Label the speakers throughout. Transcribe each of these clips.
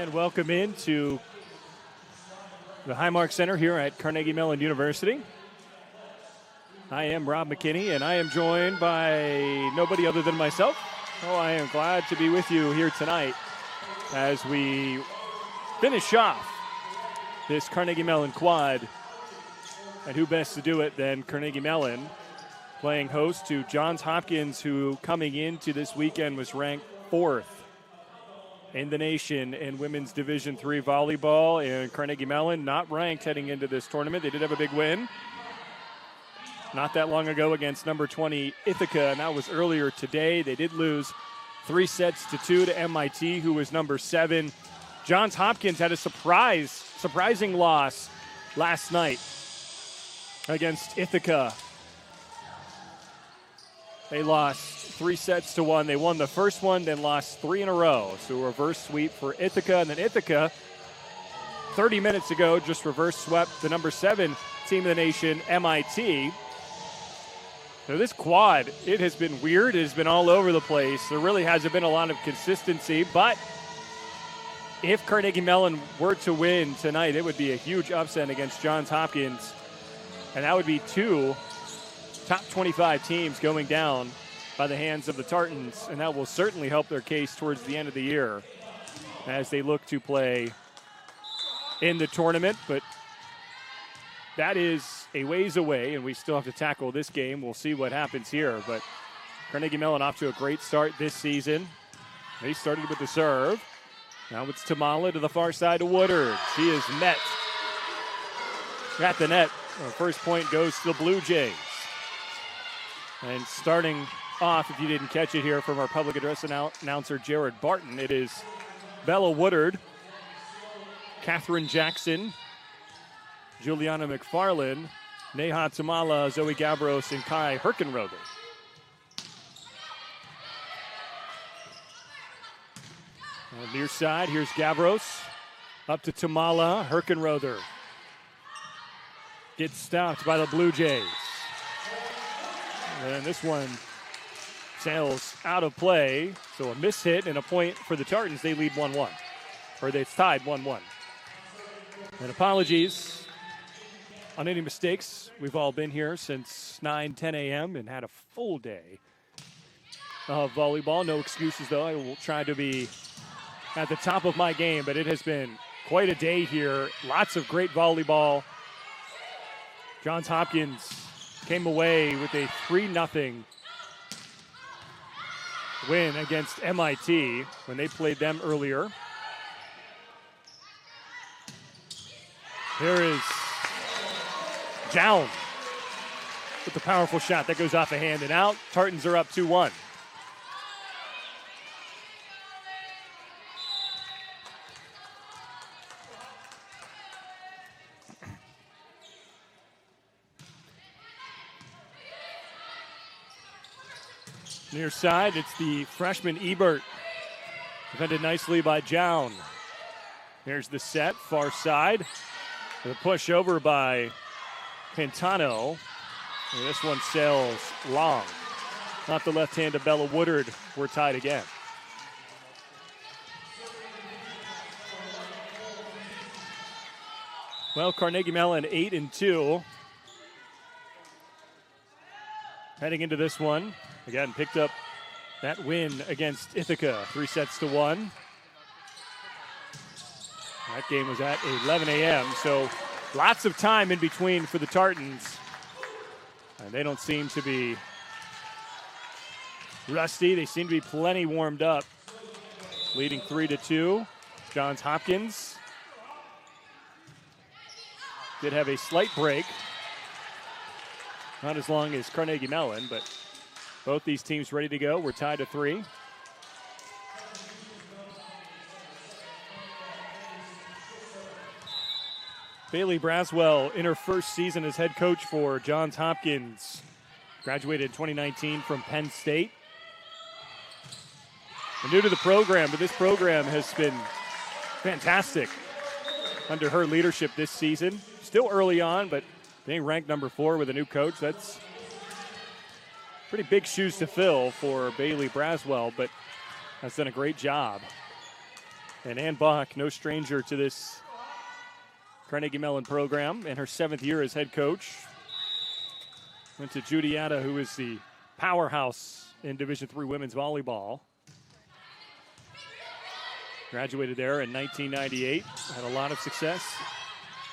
Speaker 1: And welcome into the Highmark Center here at Carnegie Mellon University. I am Rob McKinney, and I am joined by nobody other than myself. Oh, I am glad to be with you here tonight as we finish off this Carnegie Mellon quad. And who best to do it than Carnegie Mellon, playing host to Johns Hopkins, who coming into this weekend was ranked 4th in the nation in women's Division III volleyball. And Carnegie Mellon not ranked heading into this tournament. They did have a big win not that long ago against number 20 Ithaca, and that was earlier today. They did lose 3-2 to MIT, who was number 7. Johns Hopkins had a surprising loss last night against Ithaca. They lost 3-1. They won the first one, then lost 3 in a row. So a reverse sweep for Ithaca. And then Ithaca, 30 minutes ago, just reverse swept the number 7 team in the nation, MIT. So this quad, it has been weird. It has been all over the place. There really hasn't been a lot of consistency. But if Carnegie Mellon were to win tonight, it would be a huge upset against Johns Hopkins. And that would be 2 top 25 teams going down by the hands of the Tartans. And that will certainly help their case towards the end of the year as they look to play in the tournament. But that is a ways away, and we still have to tackle this game. We'll see what happens here. But Carnegie Mellon off to a great start this season. They started with the serve. Now it's Tamala to the far side to Woodard. She is met at the net. Our first point goes to the Blue Jays. And starting off, if you didn't catch it here from our public address announcer, Jared Barton, it is Bella Woodard, Catherine Jackson, Juliana McFarland, Neha Tamala, Zoe Gavros, and Kai Herkenrother. On the near side, here's Gavros. Up to Tamala, Herkenrother. Gets stopped by the Blue Jays. And this one sails out of play. So a miss hit and a point for the Tartans. They lead 1-1. Or it's tied 1-1. And apologies on any mistakes. We've all been here since 9-10 a.m. and had a full day of volleyball. No excuses, though. I will try to be at the top of my game, but it has been quite a day here. Lots of great volleyball. Johns Hopkins came away with a 3-0 win against MIT when they played them earlier. There is Jown with the powerful shot that goes off the hand and out. Tartans are up 2-1. Near side, it's the freshman Ebert. Defended nicely by Jown. Here's the set, far side. The push over by Pintano. And this one sails long. Off the left hand of Bella Woodard. We're tied again. Well, Carnegie Mellon 8-2. Heading into this one. Again, picked up that win against Ithaca, 3-1. That game was at 11 a.m., so lots of time in between for the Tartans. And they don't seem to be rusty. They seem to be plenty warmed up. Leading 3-2. Johns Hopkins did have a slight break. Not as long as Carnegie Mellon, but both these teams ready to go. We're tied at 3. Bailey Braswell in her first season as head coach for Johns Hopkins. Graduated in 2019 from Penn State. And new to the program, but this program has been fantastic under her leadership this season. Still early on, but being ranked number 4 with a new coach, that's pretty big shoes to fill for Bailey Braswell, but has done a great job. And Ann Bach, no stranger to this Carnegie Mellon program in her 7th year as head coach. Went to Judiata, who is the powerhouse in Division III women's volleyball. Graduated there in 1998. Had a lot of success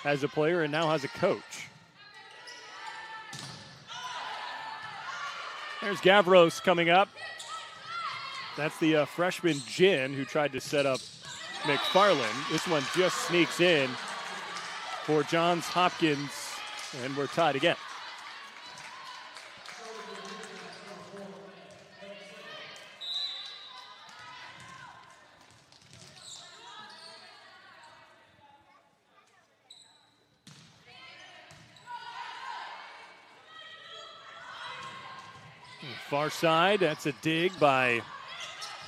Speaker 1: as a player and now as a coach. There's Gavros coming up. That's the freshman Jin who tried to set up McFarland. This one just sneaks in for Johns Hopkins, and we're tied again. Far side, that's a dig by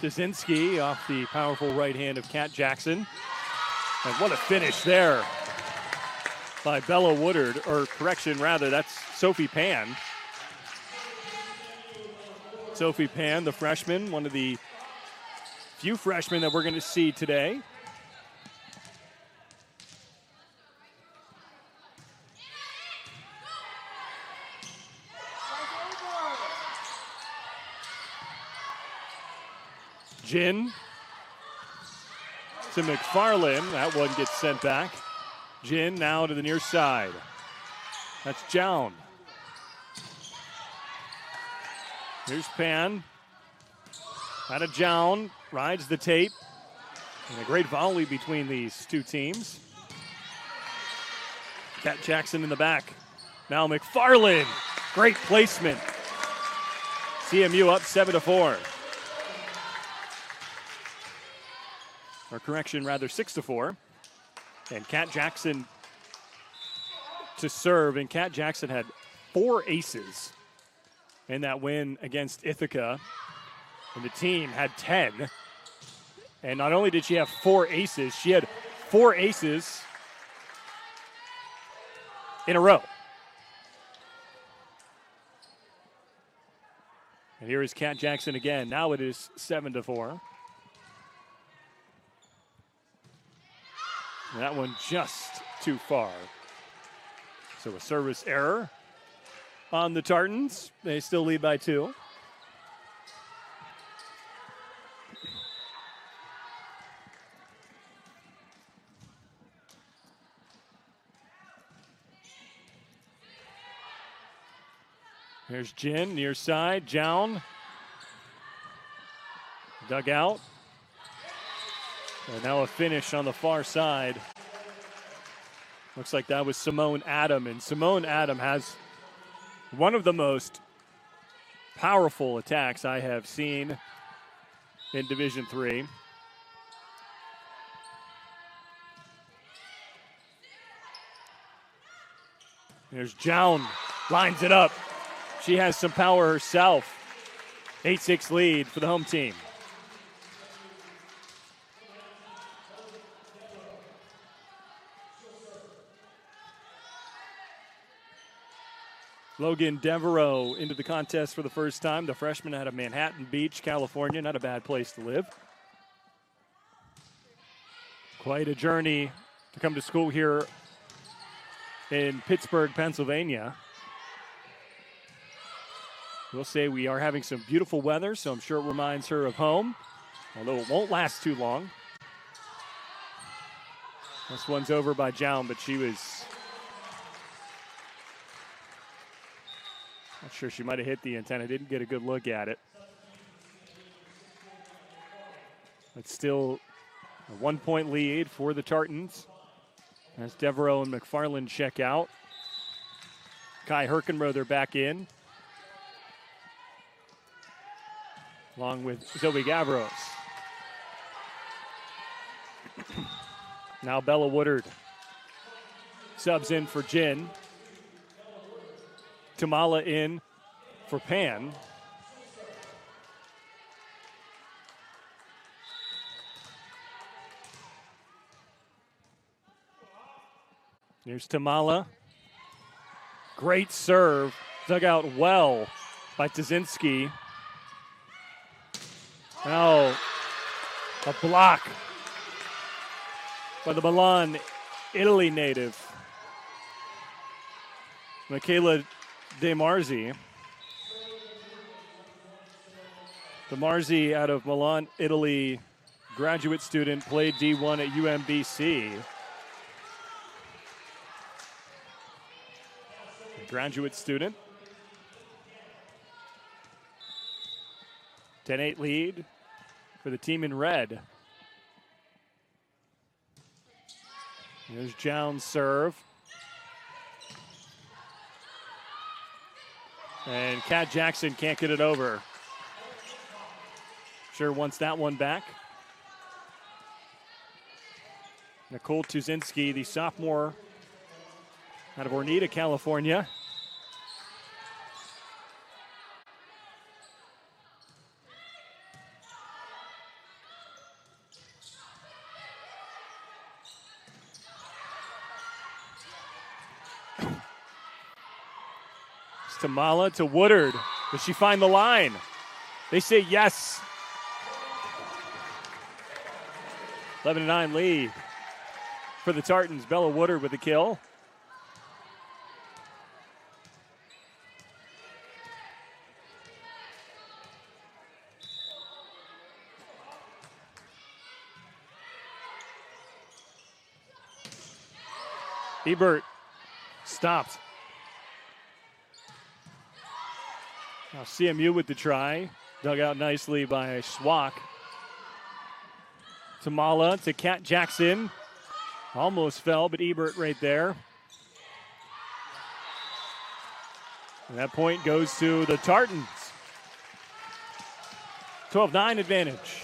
Speaker 1: Dzinski off the powerful right hand of Kat Jackson. And what a finish there by Bella Woodard, or correction rather, that's Sophie Pan. Sophie Pan, the freshman, one of the few freshmen that we're going to see today. Jin to McFarland. That one gets sent back. Jin now to the near side. That's Jown. Here's Pan. Out of Jown. Rides the tape. And a great volley between these two teams. Kat Jackson in the back. Now McFarland. Great placement. CMU up 7-4. Or correction, rather 6-4. And Kat Jackson to serve. And Kat Jackson had 4 aces in that win against Ithaca. And the team had 10. And not only did she have 4 aces, she had 4 aces in a row. And here is Kat Jackson again. Now it is 7-4. That one just too far. So a service error on the Tartans. They still lead by 2. Here's Jin, near side. Jown. Dug out. And now a finish on the far side. Looks like that was Simone Adam. And Simone Adam has one of the most powerful attacks I have seen in Division III. There's Jown. Lines it up. She has some power herself. 8-6 lead for the home team. Logan Devereaux into the contest for the first time. The freshman out of Manhattan Beach, California. Not a bad place to live. Quite a journey to come to school here in Pittsburgh, Pennsylvania. We'll say we are having some beautiful weather, so I'm sure it reminds her of home, although it won't last too long. This one's over by Jown, but she was not sure, she might have hit the antenna. Didn't get a good look at it. But still a 1-point lead for the Tartans as Devereaux and McFarland check out. Kai Herkenrother back in, along with Zoe Gavros. Now Bella Woodard subs in for Jin. Tamala in for Pan. Here's Tamala. Great serve. Dug out well by Dzinski. Now a block by the Milan, Italy native, Michaela De Marzi. De Marzi, out of Milan, Italy, graduate student, played D1 at UMBC. Graduate student. 10-8 lead for the team in red. Here's Jones' serve. And Kat Jackson can't get it over. Sure wants that one back. Nicole Tuzinski, the sophomore out of Oneida, California. Tamala to Woodard. Does she find the line? They say yes. 11-9 lead for the Tartans. Bella Woodard with the kill. Ebert stopped. Now CMU with the try. Dug out nicely by Schwach. Tamala to Kat Jackson. Almost fell, but Ebert right there. And that point goes to the Tartans. 12-9 advantage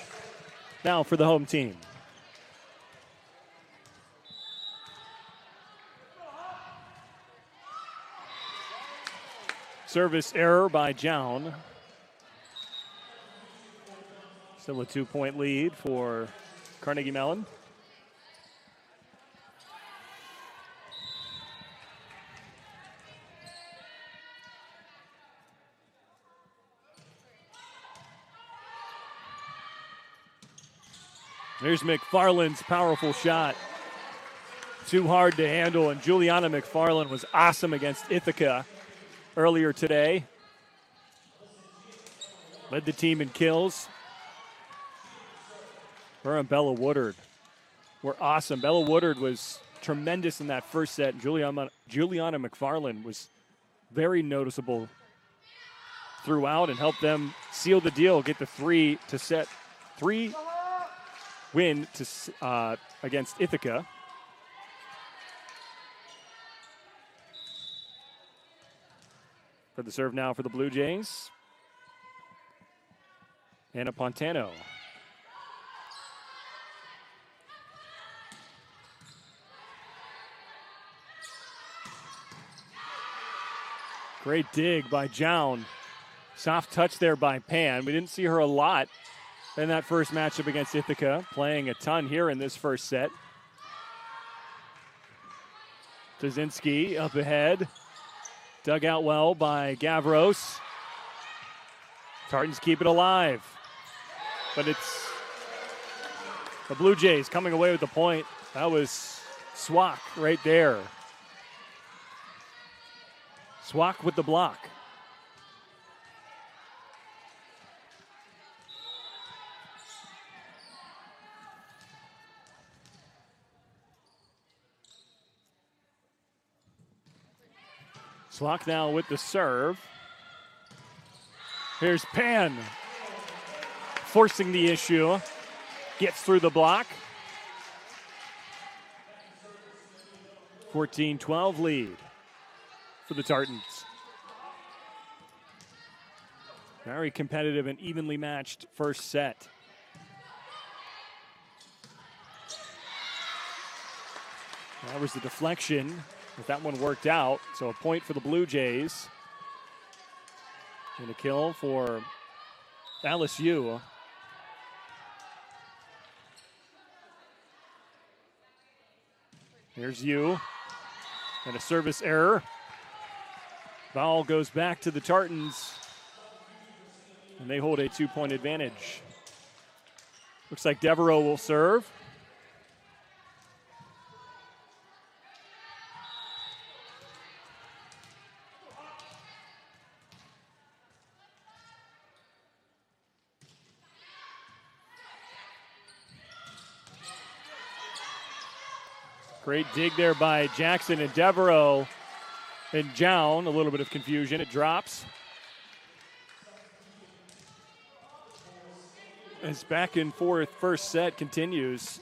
Speaker 1: now for the home team. Service error by Jown. Still a 2-point lead for Carnegie Mellon. There's McFarland's powerful shot. Too hard to handle, and Juliana McFarland was awesome against Ithaca earlier today. Led the team in kills. Her and Bella Woodard were awesome. Bella Woodard was tremendous in that first set. And Juliana McFarland was very noticeable throughout and helped them seal the deal, get the 3 win to against Ithaca. For the serve now for the Blue Jays. Anna Pontano. Great dig by Jown. Soft touch there by Pan. We didn't see her a lot in that first matchup against Ithaca, playing a ton here in this first set. Tuzinski up ahead. Dug out well by Gavros. Tartans keep it alive. But it's the Blue Jays coming away with the point. That was Schwach right there. Schwach with the block. Schwach now with the serve. Here's Pan. Forcing the issue. Gets through the block. 14-12 lead for the Tartans. Very competitive and evenly matched first set. That was the deflection. If that one worked out, so a point for the Blue Jays. And a kill for LSU. Here's Yu. And a service error. Foul goes back to the Tartans. And they hold a 2-point advantage. Looks like Devereaux will serve. Great dig there by Jackson and Devereaux. And down, a little bit of confusion. It drops. As back and forth first set continues.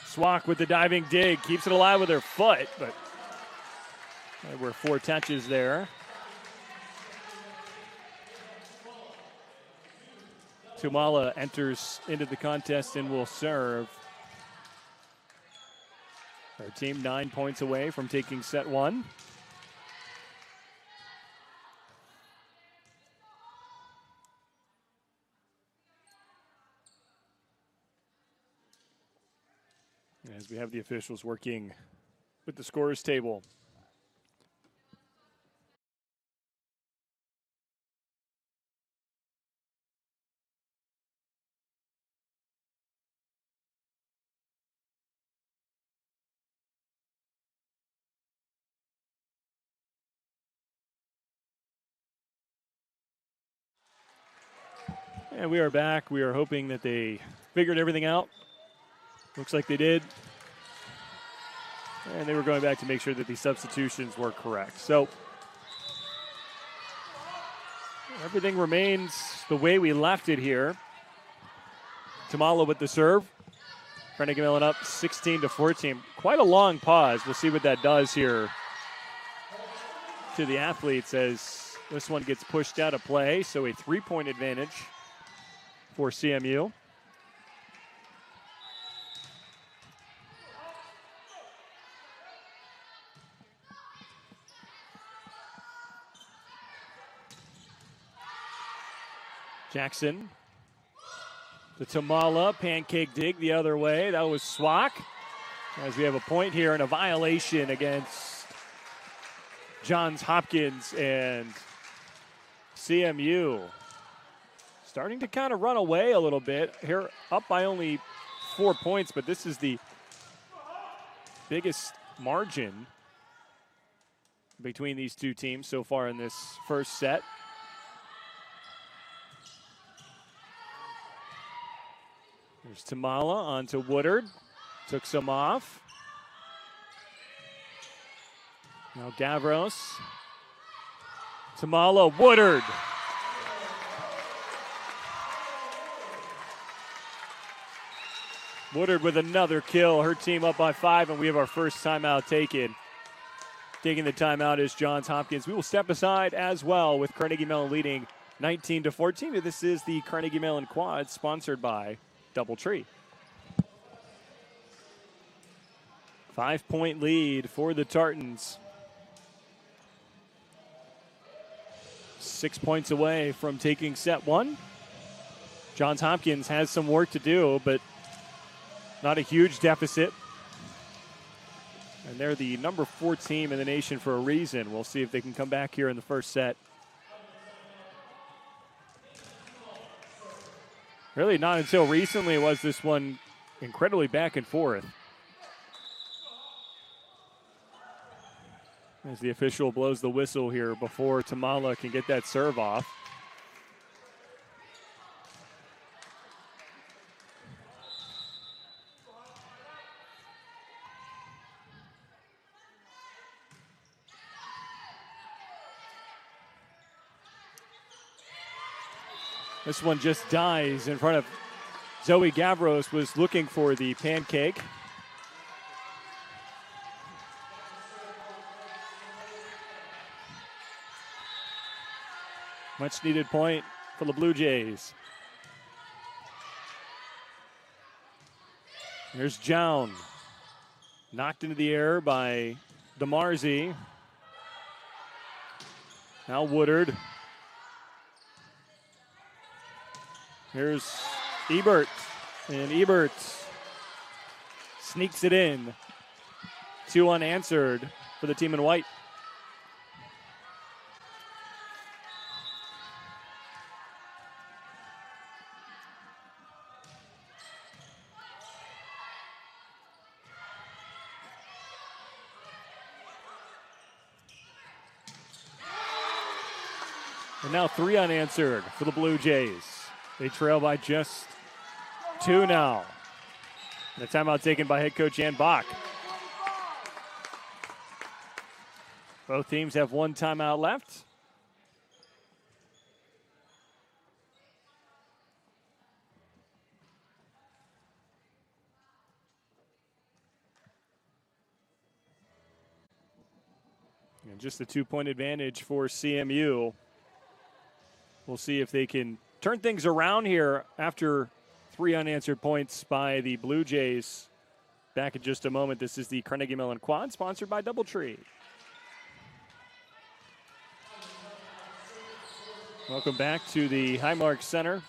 Speaker 1: Swak with the diving dig, keeps it alive with her foot, but there were 4 touches there. Tumala enters into the contest and will serve. Our team 9 points away from taking set 1. As we have the officials working with the scorers table. And we are back. We are hoping that they figured everything out. Looks like they did. And they were going back to make sure that the substitutions were correct. So everything remains the way we left it here. Tumala with the serve. Carnegie Mellon up 16-14. Quite a long pause. We'll see what that does here to the athletes as this one gets pushed out of play. So a 3-point advantage for CMU. Jackson to Tumala, pancake dig the other way. That was Swak. As we have a point here and a violation against Johns Hopkins, and CMU starting to kind of run away a little bit. Here up by only 4 points, but this is the biggest margin between these two teams so far in this first set. There's Tumala onto Woodard. Took some off. Now Gavros. Tumala, Woodard. Woodard with another kill. Her team up by 5, and we have our first timeout taken. Taking the timeout is Johns Hopkins. We will step aside as well with Carnegie Mellon leading 19-14. This is the Carnegie Mellon Quad sponsored by DoubleTree. 5-point lead for the Tartans. 6 points away from taking set 1. Johns Hopkins has some work to do, but not a huge deficit. And they're the number 4 team in the nation for a reason. We'll see if they can come back here in the first set. Really not until recently was this one incredibly back and forth. As the official blows the whistle here before Tumala can get that serve off. This one just dies in front of Zoe Gavros, was looking for the pancake. Much needed point for the Blue Jays. There's Jown. Knocked into the air by DeMarzi. Now Woodard. Here's Ebert, and Ebert sneaks it in. 2 unanswered for the team in white. And now 3 unanswered for the Blue Jays. They trail by just 2 now. And a timeout taken by head coach Jan Bach. Both teams have 1 timeout left. And just a 2-point advantage for CMU. We'll see if they can turn things around here after 3 unanswered points by the Blue Jays. Back in just a moment. This is the Carnegie Mellon Quad, sponsored by DoubleTree. Welcome back to the Highmark Center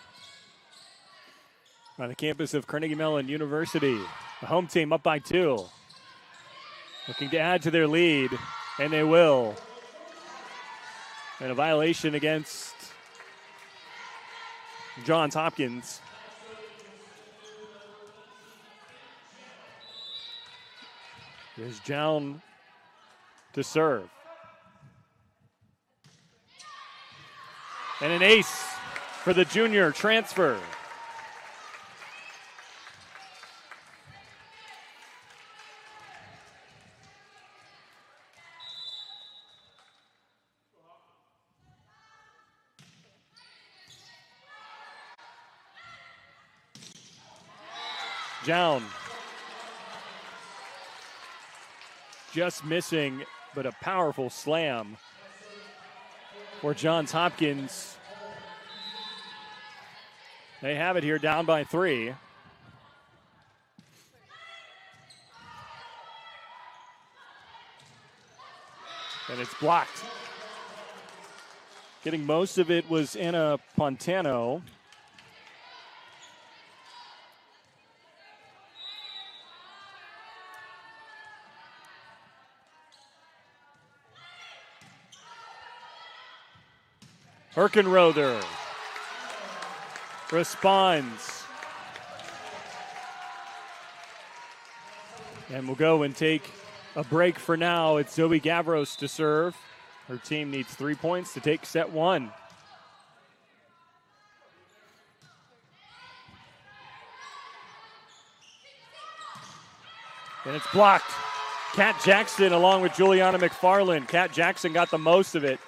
Speaker 1: on the campus of Carnegie Mellon University. The home team up by 2. Looking to add to their lead, and they will. And a violation against Johns Hopkins. There's Jown to serve. And an ace for the junior transfer. Jown. Just missing, but a powerful slam for Johns Hopkins. They have it here down by 3. And it's blocked. Getting most of it was Anna Pontano. Herkenrother responds. And we'll go and take a break for now. It's Zoe Gavros to serve. Her team needs 3 points to take set 1. And it's blocked. Kat Jackson along with Juliana McFarland. Kat Jackson got the most of it.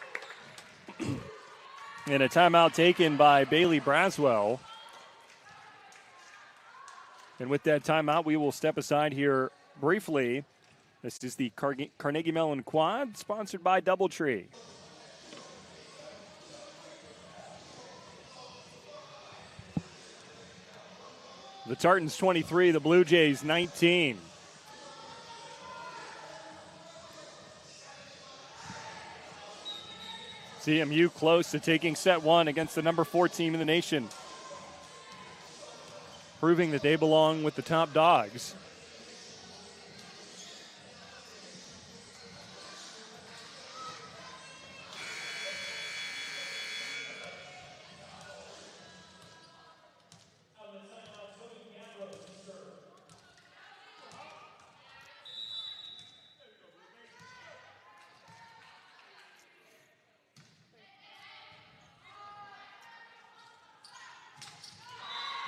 Speaker 1: And a timeout taken by Bailey Braswell. And with that timeout, we will step aside here briefly. This is the Carnegie Mellon Quad, sponsored by DoubleTree. The Tartans 23, the Blue Jays 19. CMU close to taking set 1 against the number 4 team in the nation, proving that they belong with the top dogs.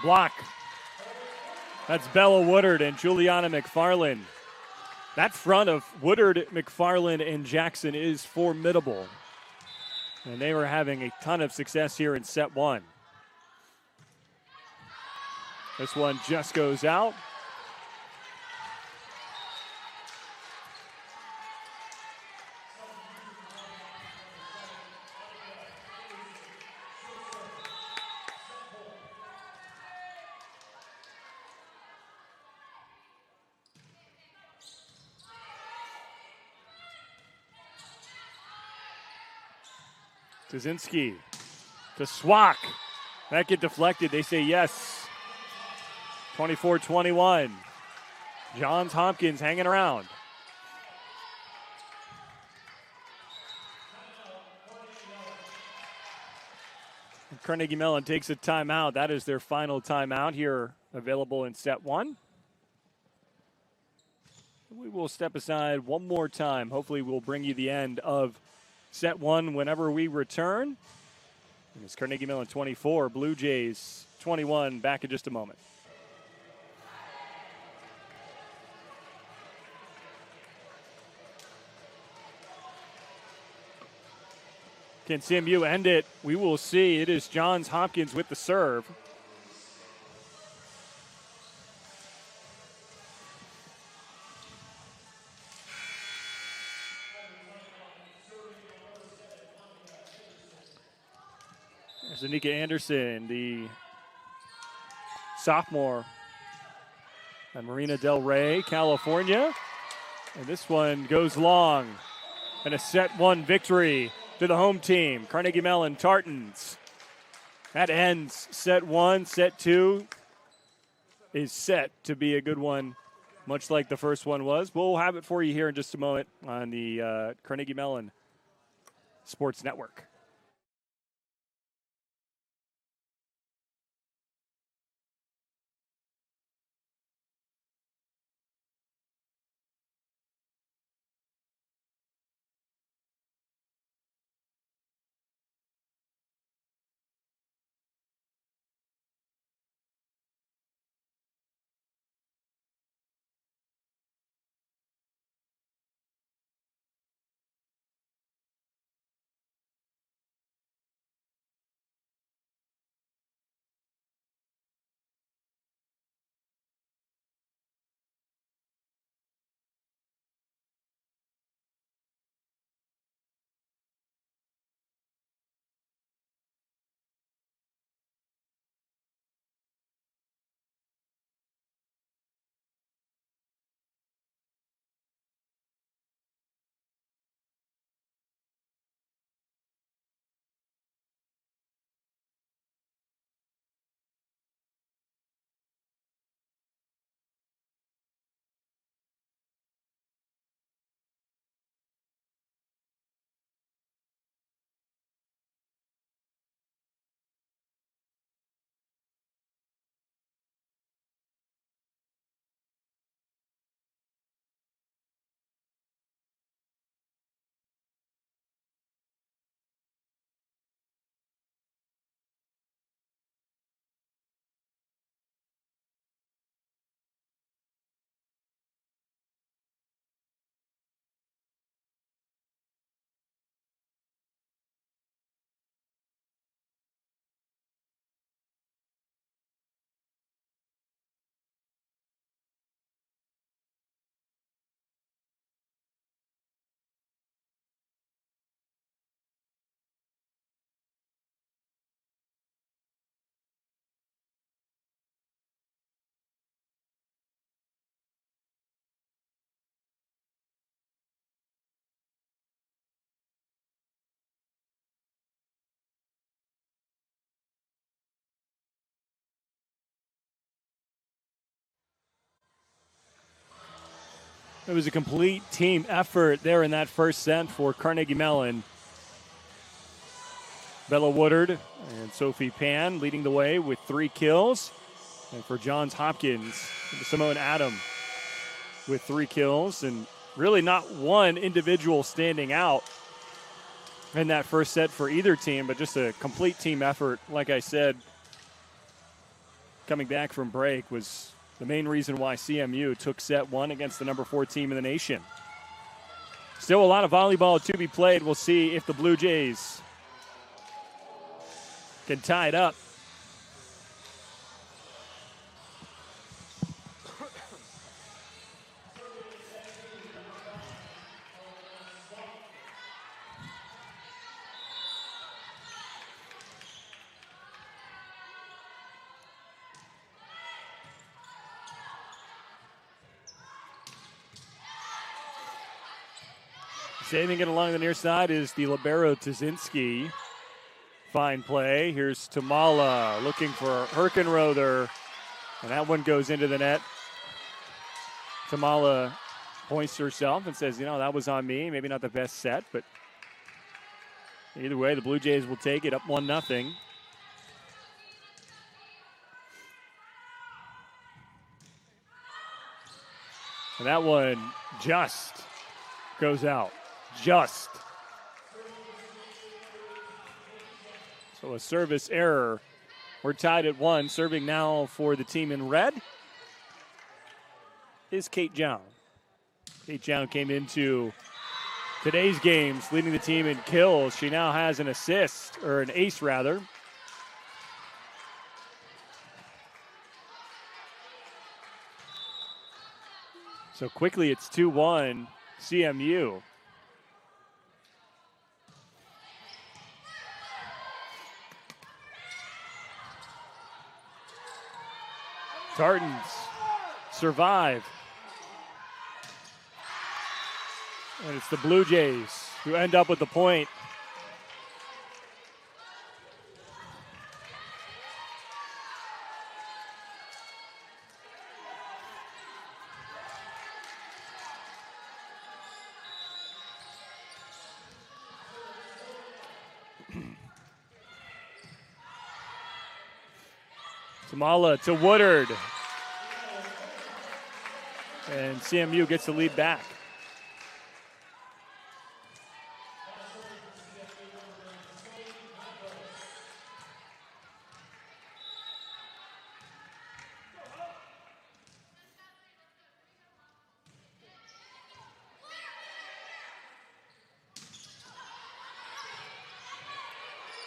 Speaker 1: Block. That's Bella Woodard and Juliana McFarland. That front of Woodard, McFarland, and Jackson is formidable. And they were having a ton of success here in set 1. This one just goes out. Kaczynski to Swak. That get deflected. They say yes. 24-21. Johns Hopkins hanging around. Carnegie Mellon takes a timeout. That is their final timeout here, available in set 1. We will step aside one more time. Hopefully we'll bring you the end of set 1 whenever we return. It's Carnegie Mellon 24, Blue Jays 21. Back in just a moment. Can CMU end it? We will see. It is Johns Hopkins with the serve. There's Anika Anderson, the sophomore at Marina Del Rey, California. And this one goes long. And a set one victory to the home team, Carnegie Mellon Tartans. That ends set one. Set two is set to be a good one, much like the first one was. We'll have it for you here in just a moment on the Carnegie Mellon Sports Network. It was a complete team effort there in that first set for Carnegie Mellon. Bella Woodard and Sophie Pan leading the way with 3 kills. And for Johns Hopkins, Simone Adam with 3 kills. And really not one individual standing out in that first set for either team, but just a complete team effort. Like I said, coming back from break was the main reason why CMU took set one against the number 4 team in the nation. Still a lot of volleyball to be played. We'll see if the Blue Jays can tie it up. Saving it along the near side is the libero Tazinski. Fine play. Here's Tamala looking for Herkenrother, and that one goes into the net. Tamala points to herself and says, that was on me. Maybe not the best set, but either way, the Blue Jays will take it up 1-0. And that one just goes out. Just. So So a service error. We're tied at 1. Serving now for the team in red is Kate Jown. Kate Jown came into today's games leading the team in kills. She now has an assist, or an ace rather. So quickly it's 2-1 CMU. Tartans survive. And it's the Blue Jays who end up with the point. Tamala to Woodard. And CMU gets the lead back.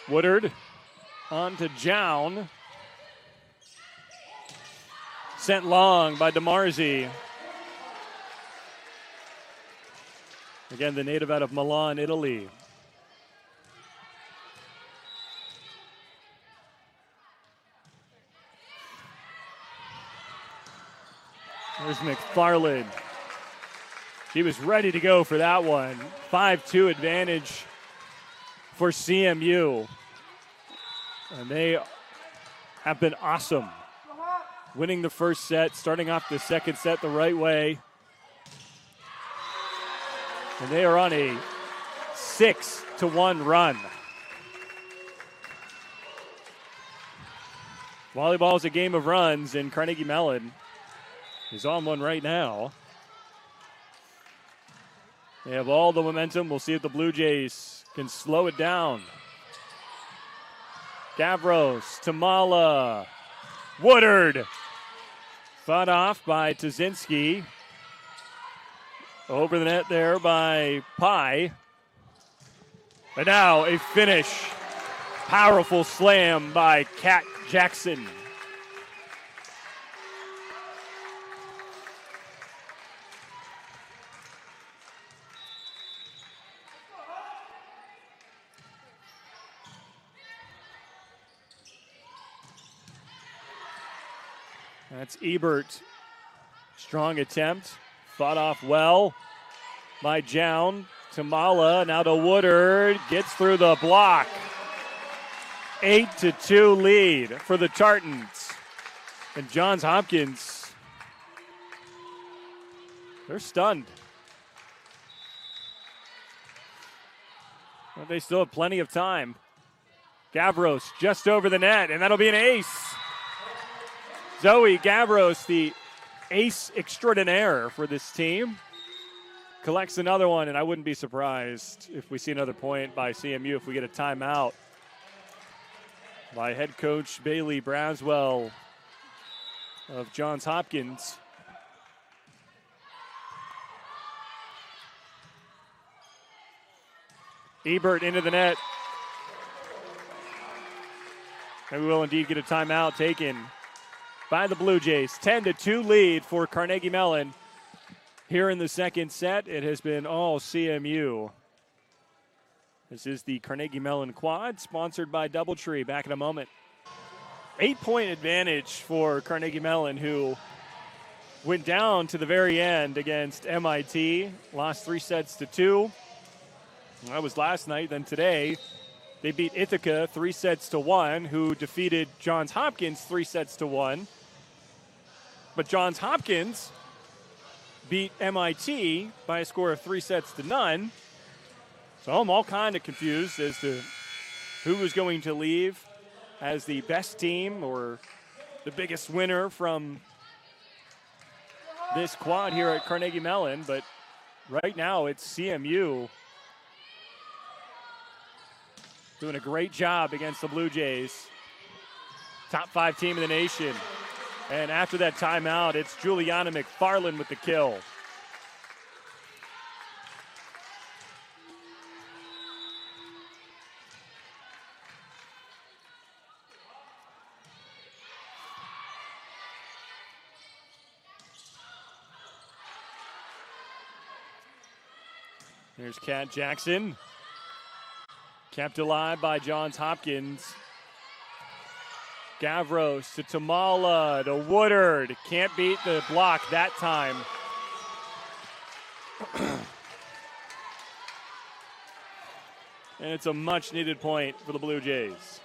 Speaker 1: Woodard on to Jown. Sent long by DeMarzi. Again, the native out of Milan, Italy. There's McFarland. He was ready to go for that one. 5-2 advantage for CMU. And they have been awesome. Winning the first set, starting off the second set the right way. And they are on a 6-1 run. Volleyball is a game of runs, and Carnegie Mellon is on one right now. They have all the momentum. We'll see if the Blue Jays can slow it down. Gavros, Tamala, Woodard. Fought off by Tazinski. Over the net there by Pye. And now a finish. Powerful slam by Kat Jackson. That's Ebert. Strong attempt. Fought off well by Jown. Tamala now to Woodard. Gets through the block. 8-2 lead for the Tartans. And Johns Hopkins, they're stunned. But they still have plenty of time. Gavros just over the net, and that'll be an ace. Zoe Gavros, the ace extraordinaire for this team, collects another one, and I wouldn't be surprised if we see another point by CMU if we get a timeout by head coach Bailey Braswell of Johns Hopkins. Ebert into the net. And we will indeed get a timeout taken by the Blue Jays. 10-2 lead for Carnegie Mellon. Here in the second set, it has been all CMU. This is the Carnegie Mellon Quad, sponsored by Doubletree. Back in a moment. 8-point advantage for Carnegie Mellon, who went down to the very end against MIT. Lost 3-2. That was last night. Then today, they beat Ithaca 3-1, who defeated Johns Hopkins 3-1. But Johns Hopkins beat MIT by a score of 3-0. So I'm all kind of confused as to who was going to leave as the best team or the biggest winner from this quad here at Carnegie Mellon. But right now it's CMU doing a great job against the Blue Jays. Top 5 team in the nation. And after that timeout, it's Juliana McFarland with the kill. Here's Kat Jackson. Kept alive by Johns Hopkins. Gavros to Tamala to Woodard. Can't beat the block that time. And it's a much needed point for the Blue Jays.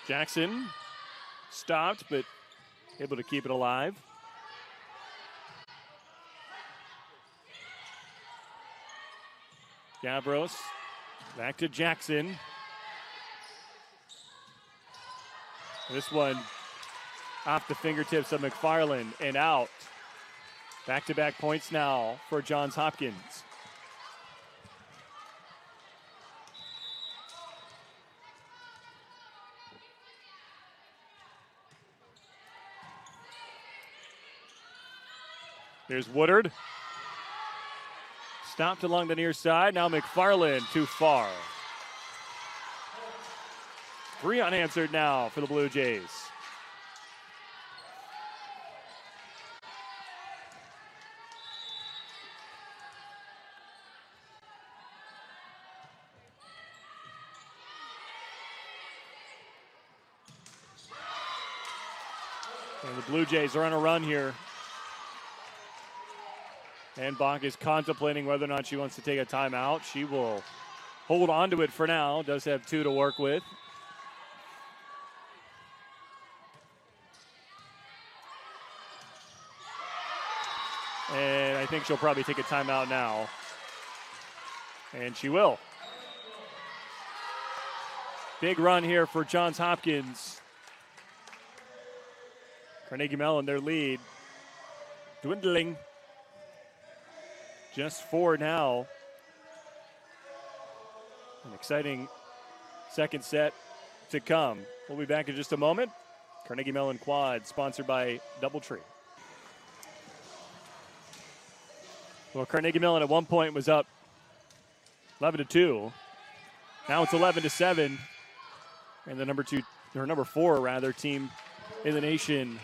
Speaker 1: Jackson stopped, but able to keep it alive. Gavros back to Jackson. This one off the fingertips of McFarland and out. Back-to-back points now for Johns Hopkins. Here's Woodard. Stopped along the near side. Now McFarland too far. 3 unanswered now for the Blue Jays. And the Blue Jays are on a run here. And Bach is contemplating whether or not she wants to take a timeout. She will hold on to it for now. Does have 2 to work with. And I think she'll probably take a timeout now. And she will. Big run here for Johns Hopkins. Carnegie Mellon, their lead, dwindling. Just 4 now. An exciting second set to come. We'll be back in just a moment. Carnegie Mellon Quad, sponsored by DoubleTree. Well, Carnegie Mellon at one point was up 11-2. Now it's 11-7. And the number 4 team in the nation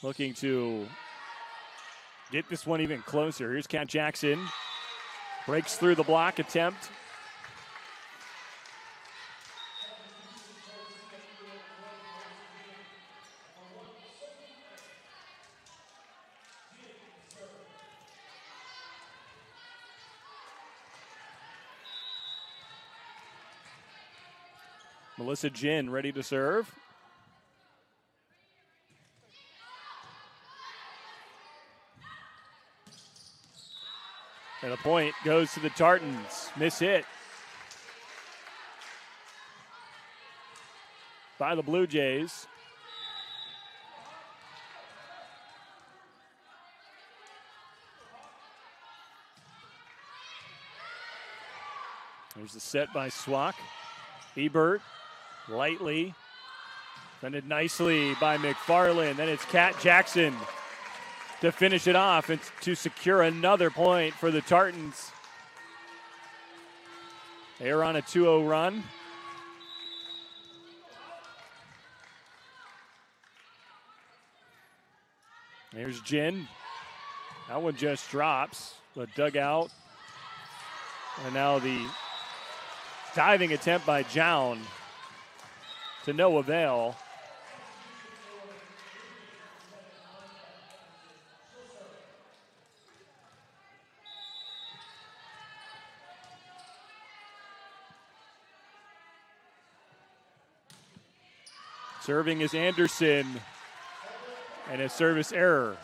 Speaker 1: looking to get this one even closer. Here's Kat Jackson. Breaks through the block attempt. Melissa Jin ready to serve. And a point goes to the Tartans. Miss hit by the Blue Jays. There's the set by Swack. Ebert lightly. Defended nicely by McFarland. Then it's Kat Jackson to finish it off and to secure another point for the Tartans. They're on a 2-0 run. There's Jin. That one just drops, but dug out. And now the diving attempt by Jown to no avail. Serving is Anderson, and a service error.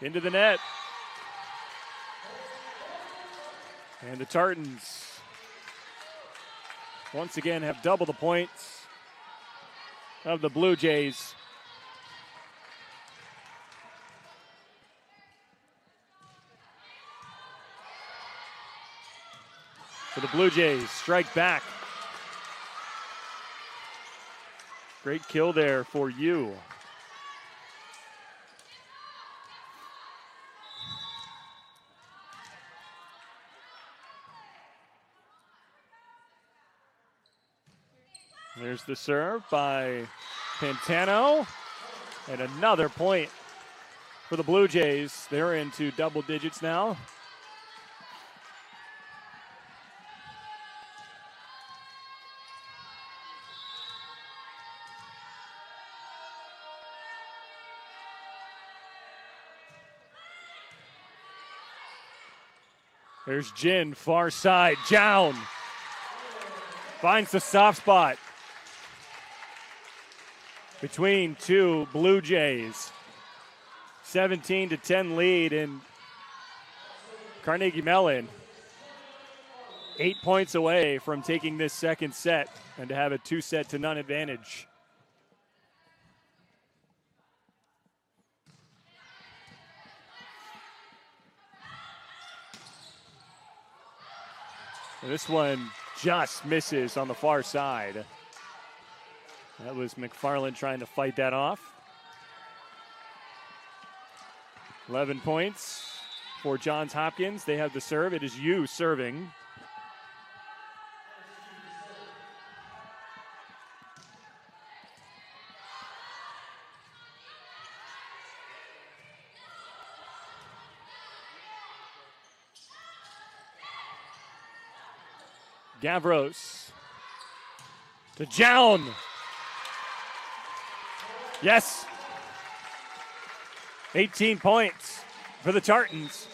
Speaker 1: into the net. And the Tartans once again have double the points of the Blue Jays. So the Blue Jays strike back. Great kill there for you. There's the serve by Pantano. And another point for the Blue Jays. They're into double digits now. There's Jin, far side, down. Finds the soft spot between two Blue Jays. 17-10 lead in Carnegie Mellon. 8 points away from taking this second set and to have a 2-0 advantage. And this one just misses on the far side. That was McFarland trying to fight that off. 11 points for Johns Hopkins. They have the serve. It is you serving. Gavros to Jown. Yes. 18 points for the Tartans.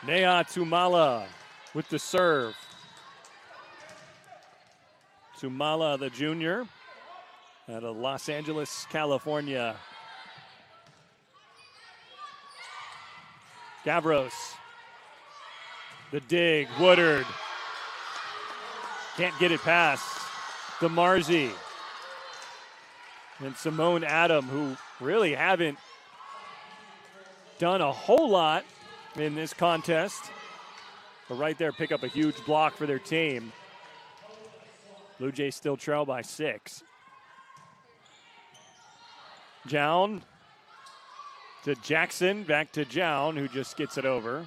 Speaker 1: Nea Tumala with the serve. Tumala, the junior, out of Los Angeles, California. Gavros. The dig. Woodard. Can't get it past DeMarzi. And Simone Adam, who really haven't done a whole lot in this contest. But right there, pick up a huge block for their team. Blue Jays still trail by 6. Jown to Jackson, back to Jown, who just gets it over.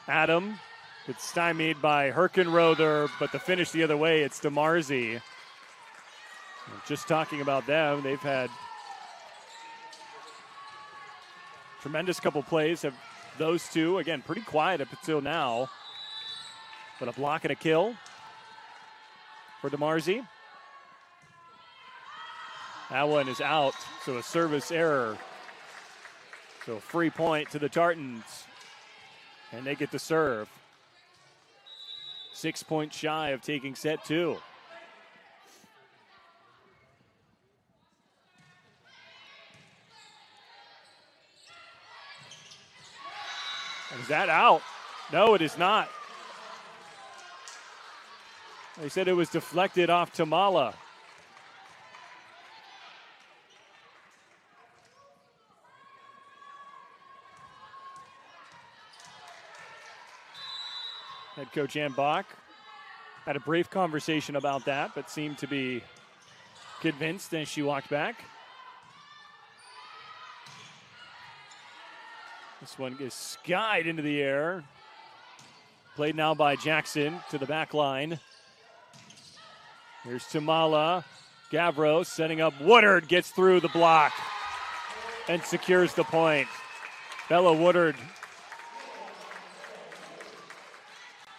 Speaker 1: Adam, it's stymied by Herkenrother, but the finish the other way, it's DeMarzi. Just talking about them, they've had tremendous couple plays of those two. Again, pretty quiet up until now, but a block and a kill for DeMarzi. That one is out, so a service error. So free point to the Tartans. And they get the serve. 6 points shy of taking set 2. Is that out? No, it is not. They said it was deflected off Tamala. Head coach Ann Bach had a brief conversation about that, but seemed to be convinced as she walked back. This one is skied into the air. Played now by Jackson to the back line. Here's Tamala. Gavros setting up. Woodard gets through the block and secures the point. Bella Woodard.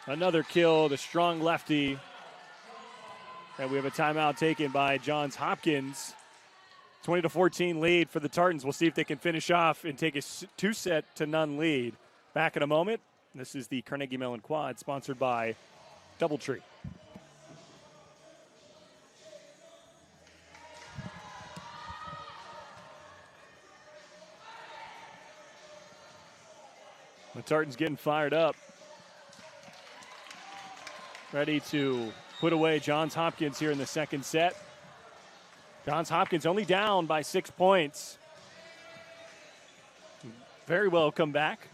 Speaker 1: Another kill, the strong lefty. And we have a timeout taken by Johns Hopkins. 20-14 lead for the Tartans. We'll see if they can finish off and take a 2-0 lead. Back in a moment. This is the Carnegie Mellon Quad, sponsored by DoubleTree. The Tartans getting fired up. Ready to put away Johns Hopkins here in the second set. Johns Hopkins only down by 6 points. Very well come back.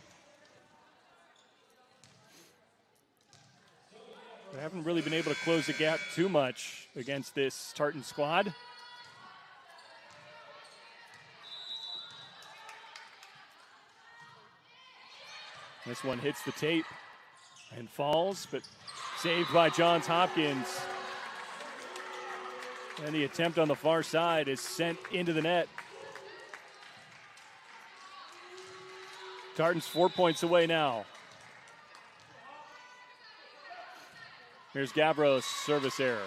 Speaker 1: They haven't really been able to close the gap too much against this Tartan squad. This one hits the tape and falls, but saved by Johns Hopkins. And the attempt on the far side is sent into the net. Tartans 4 points away now. Here's Gavros' service error.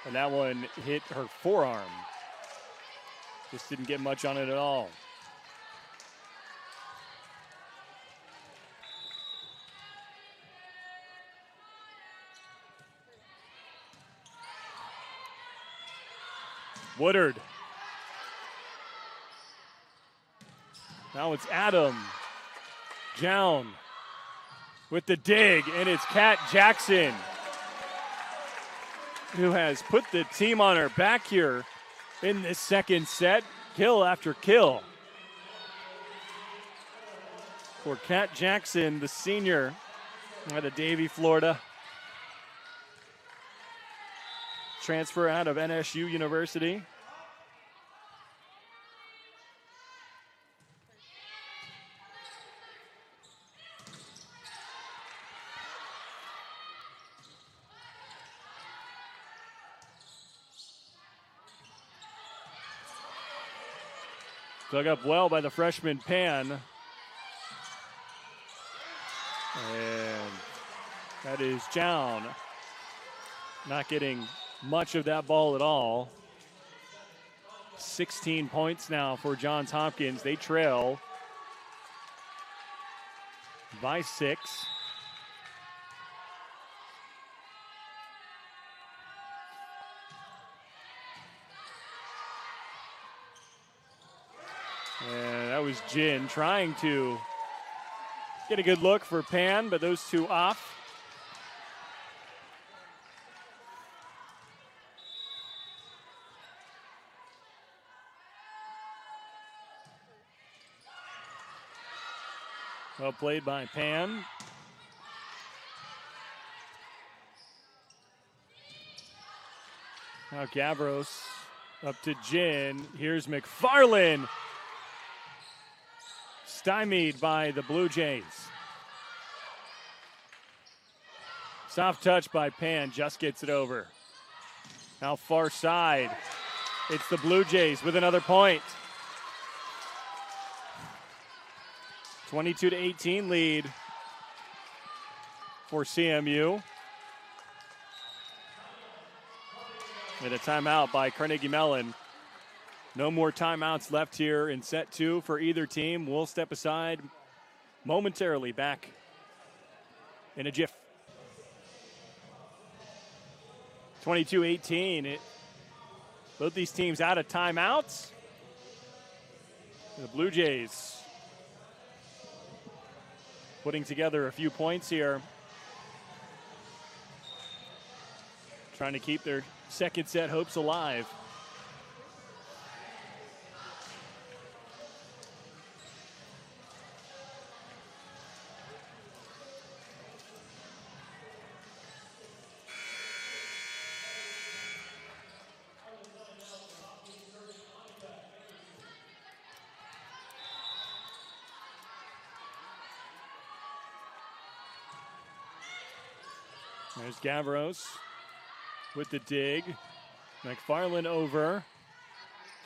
Speaker 1: And that one hit her forearm. Just didn't get much on it at all. Woodard. Now it's Adam. Down with the dig, and it's Kat Jackson, who has put the team on her back here in this second set, kill after kill. For Kat Jackson, the senior out of Davie, Florida. Transfer out of NSU University. Dug up well by the freshman Pan. And that is down. Not getting much of that ball at all. 16 points now for Johns Hopkins. They trail by 6. And that was Jin trying to get a good look for Pan, but those two off. Well played by Pan. Now Gavros up to Jin. Here's McFarland. Stymied by the Blue Jays. Soft touch by Pan, just gets it over. Now far side. It's the Blue Jays with another point. 22-18 lead for CMU. And a timeout by Carnegie Mellon. No more timeouts left here in set 2 for either team. We'll step aside momentarily, back in a jiff. 22-18. Both these teams out of timeouts. The Blue Jays putting together a few points here. Trying to keep their second set hopes alive. There's Gavros with the dig. McFarland over.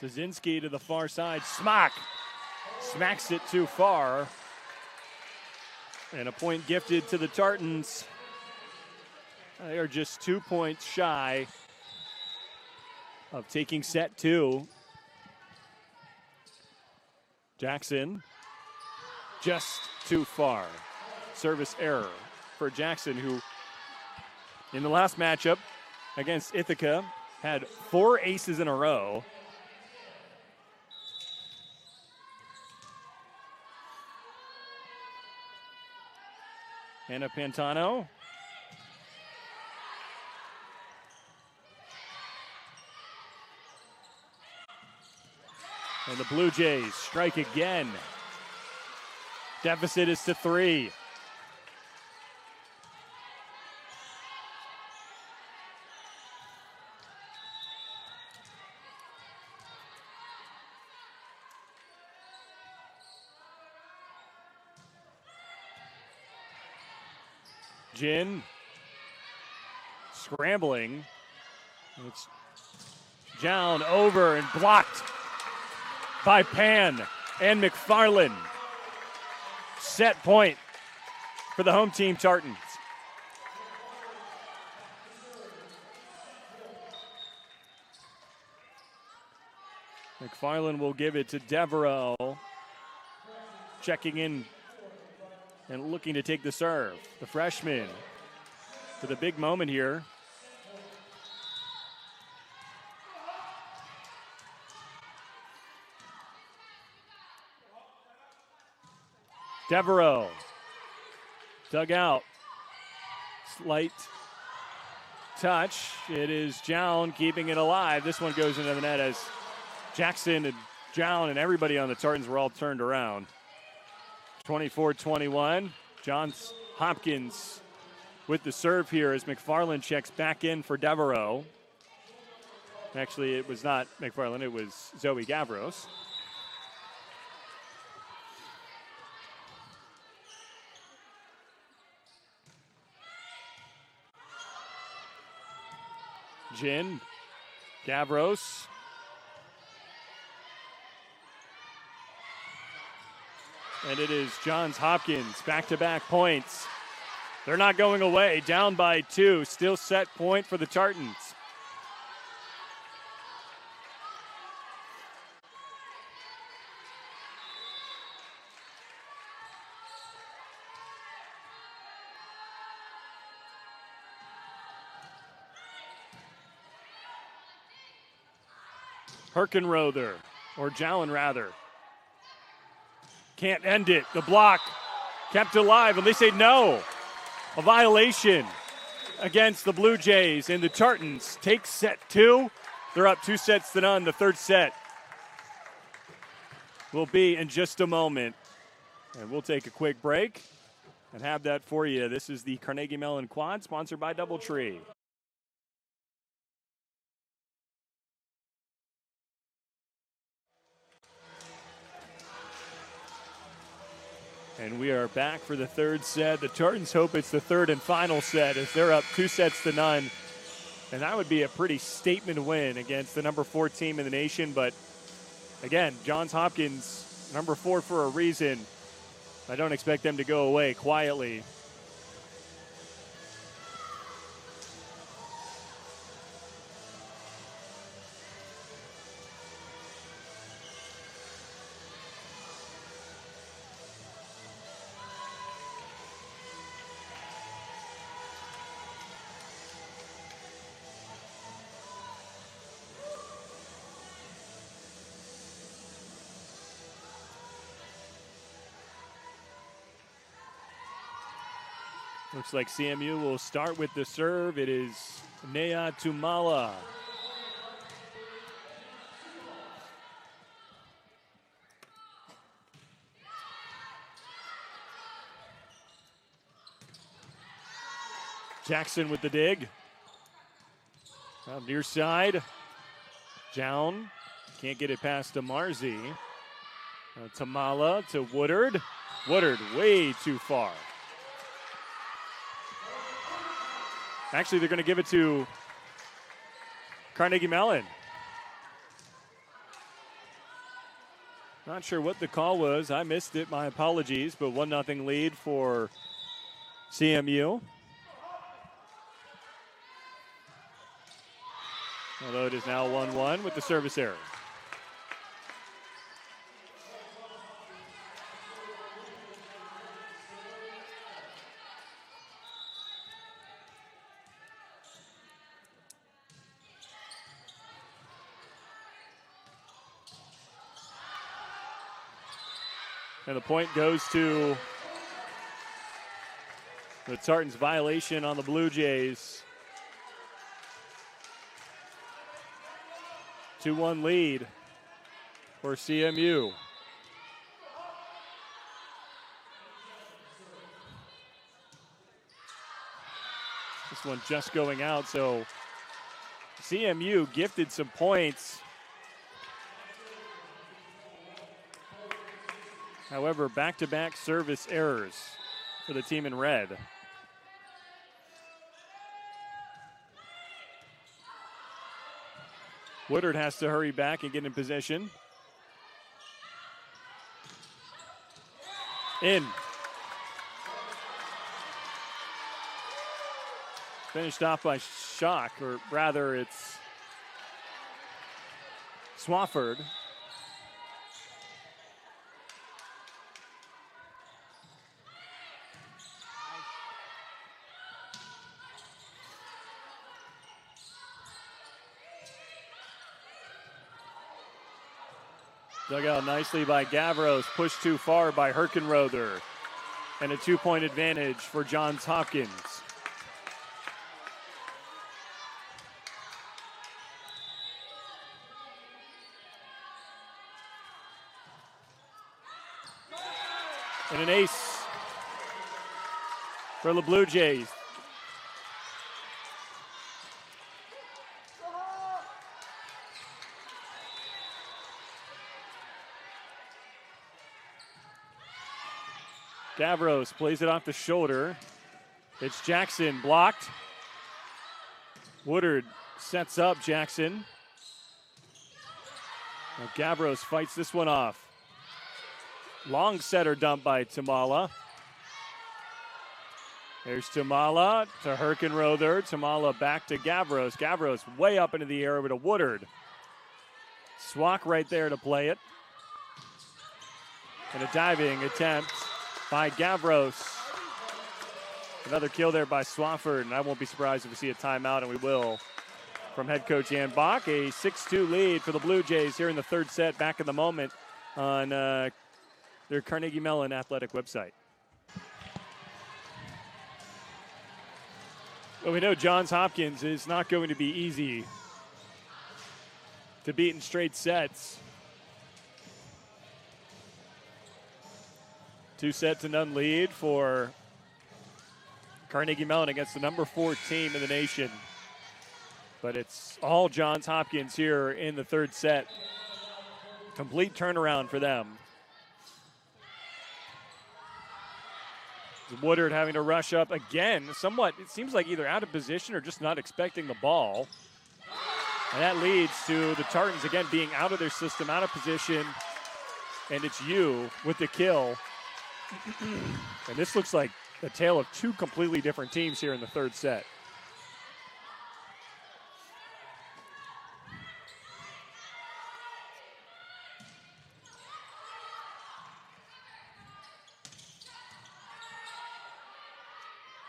Speaker 1: Kaczynski to the far side. Smack! Smacks it too far. And a point gifted to the Tartans. They are just 2 points shy of taking set 2. Jackson just too far. service error for Jackson, who in the last matchup against Ithaca had 4 aces in a row. Anna Pantano. And the Blue Jays strike again. Deficit is to 3. Jin scrambling. It's down, over, and blocked by Pan and McFarland. Set point for the home team Tartans. McFarland will give it to Devereaux. Checking in and looking to take the serve. The freshman for the big moment here. Devereaux dug out. Slight touch. It is Jown keeping it alive. This one goes into the net as Jackson and Jown and everybody on the Tartans were all turned around. 24-21. Johns Hopkins with the serve here as McFarland checks back in for Devereaux. Actually, it was not McFarland, it was Zoe Gavros. Jin, Gavros. And it is Johns Hopkins, back-to-back points. They're not going away, down by 2, still set point for the Tartans. Herkenrother, or Jalen rather. Can't end it. The block kept alive, and they say no. A violation against the Blue Jays, and the Tartans take set 2. They're up 2-0. The third set will be in just a moment. And we'll take a quick break and have that for you. This is the Carnegie Mellon Quad, sponsored by DoubleTree. And we are back for the third set. The Tartans hope it's the third and final set as they're up 2-0. And that would be a pretty statement win against the number 4 team in the nation. But again, Johns Hopkins, number 4 for a reason. I don't expect them to go away quietly. Looks like CMU will start with the serve. It is Nea Tumala. Jackson with the dig. Out near side. Jown can't get it past Marzi. Tamala to Woodard. Woodard way too far. Actually, they're going to give it to Carnegie Mellon. Not sure what the call was. I missed it. My apologies. But 1-0 lead for CMU. Although it is now 1-1 with the service error. And the point goes to the Tartans' violation on the Blue Jays. 2-1 lead for CMU. This one just going out, so CMU gifted some points. However, back-to-back service errors for the team in red. Woodard has to hurry back and get in position. In. Finished off by Schock, or rather it's Swafford. Dug out nicely by Gavros, pushed too far by Herkenrother. And a 2-point advantage for Johns Hopkins. And an ace for the Blue Jays. Gavros plays it off the shoulder. It's Jackson blocked. Woodard sets up Jackson. Now Gavros fights this one off. Long setter dump by Tamala. There's Tamala to Herkenrother. Tamala back to Gavros. Gavros way up into the air over to Woodard. Swak right there to play it. And a diving attempt by Gavros. Another kill there by Swafford, and I won't be surprised if we see a timeout, and we will, from head coach Jan Bach. A 6-2 lead for the Blue Jays here in the third set, back in the moment on their Carnegie Mellon athletic website. Well, we know Johns Hopkins is not going to be easy to beat in straight sets. 2-0 lead for Carnegie Mellon against the number 4 team in the nation. But it's all Johns Hopkins here in the third set. Complete turnaround for them. Woodard having to rush up again, somewhat, it seems like either out of position or just not expecting the ball. And that leads to the Tartans again being out of their system, out of position. And it's you with the kill. And this looks like a tale of two completely different teams here in the third set.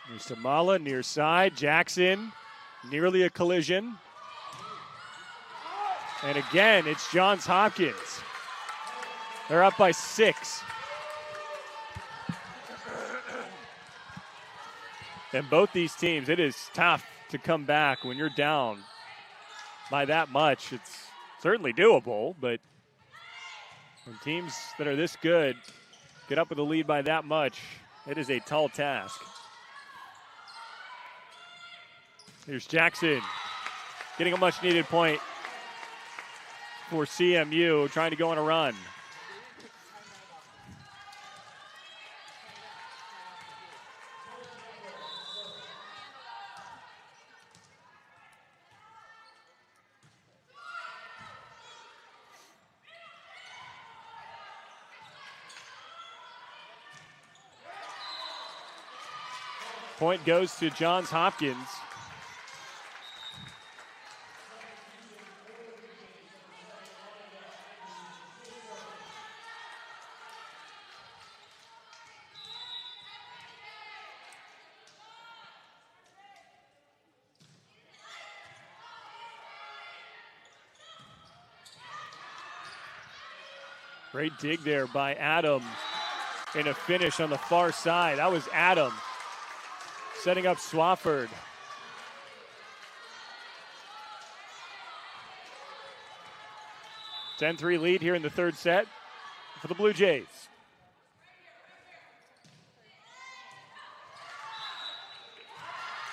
Speaker 1: There's Tamala near side. Jackson, nearly a collision. And again, it's Johns Hopkins. They're up by 6. And both these teams, it is tough to come back when you're down by that much. It's certainly doable, but when teams that are this good get up with a lead by that much, it is a tall task. Here's Jackson getting a much-needed point for CMU, trying to go on a run. Point goes to Johns Hopkins. Great dig there by Adams. in a finish on the far side. That was Adam setting up Swafford. – 10-3 lead here in the third set for the Blue Jays.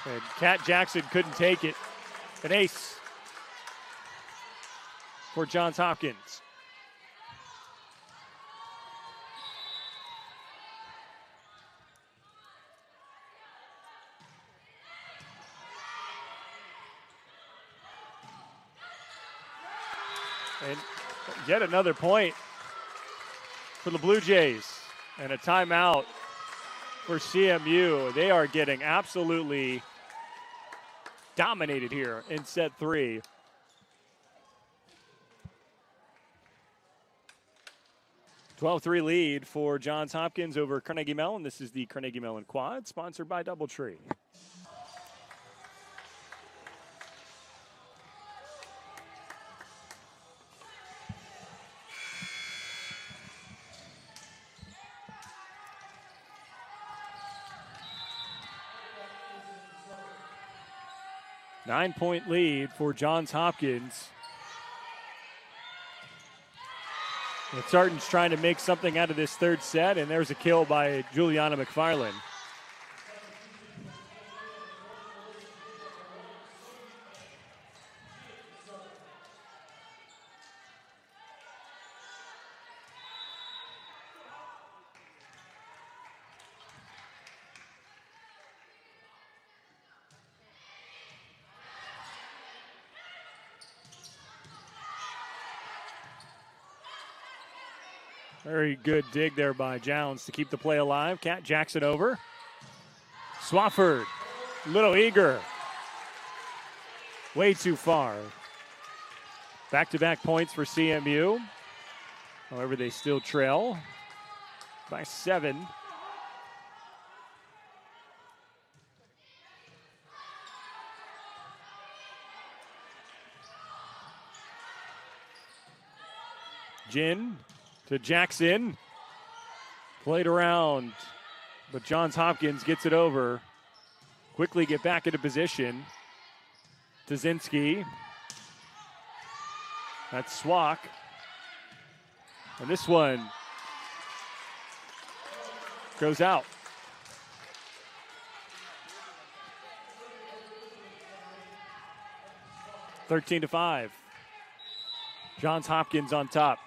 Speaker 1: And Kat Jackson couldn't take it. An ace for Johns Hopkins. And yet another point for the Blue Jays. And a timeout for CMU. They are getting absolutely dominated here in set 3. – 12-3 lead for Johns Hopkins over Carnegie Mellon. This is the Carnegie Mellon Quad, sponsored by DoubleTree. Nine-point lead for Johns Hopkins. And Sarton's trying to make something out of this third set, and there's a kill by Juliana McFarland. Very good dig there by Jones to keep the play alive. Kat Jackson over. Swafford, little eager. Way too far. Back-to-back points for CMU. However, they still trail by 7. Jin to Jackson. Played around, but Johns Hopkins gets it over. Quickly get back into position. Tazinski. That's Swak. And this one goes out. (13-5). Johns Hopkins on top.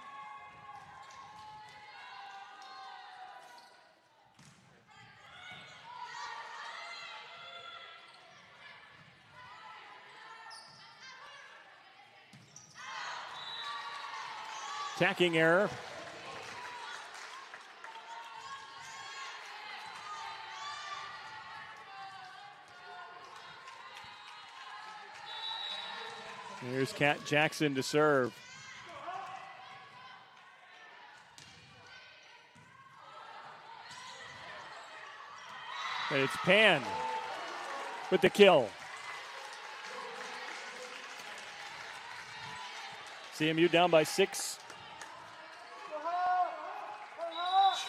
Speaker 1: Tacking error. Here's Kat Jackson to serve. And it's Pan with the kill. CMU down by 6.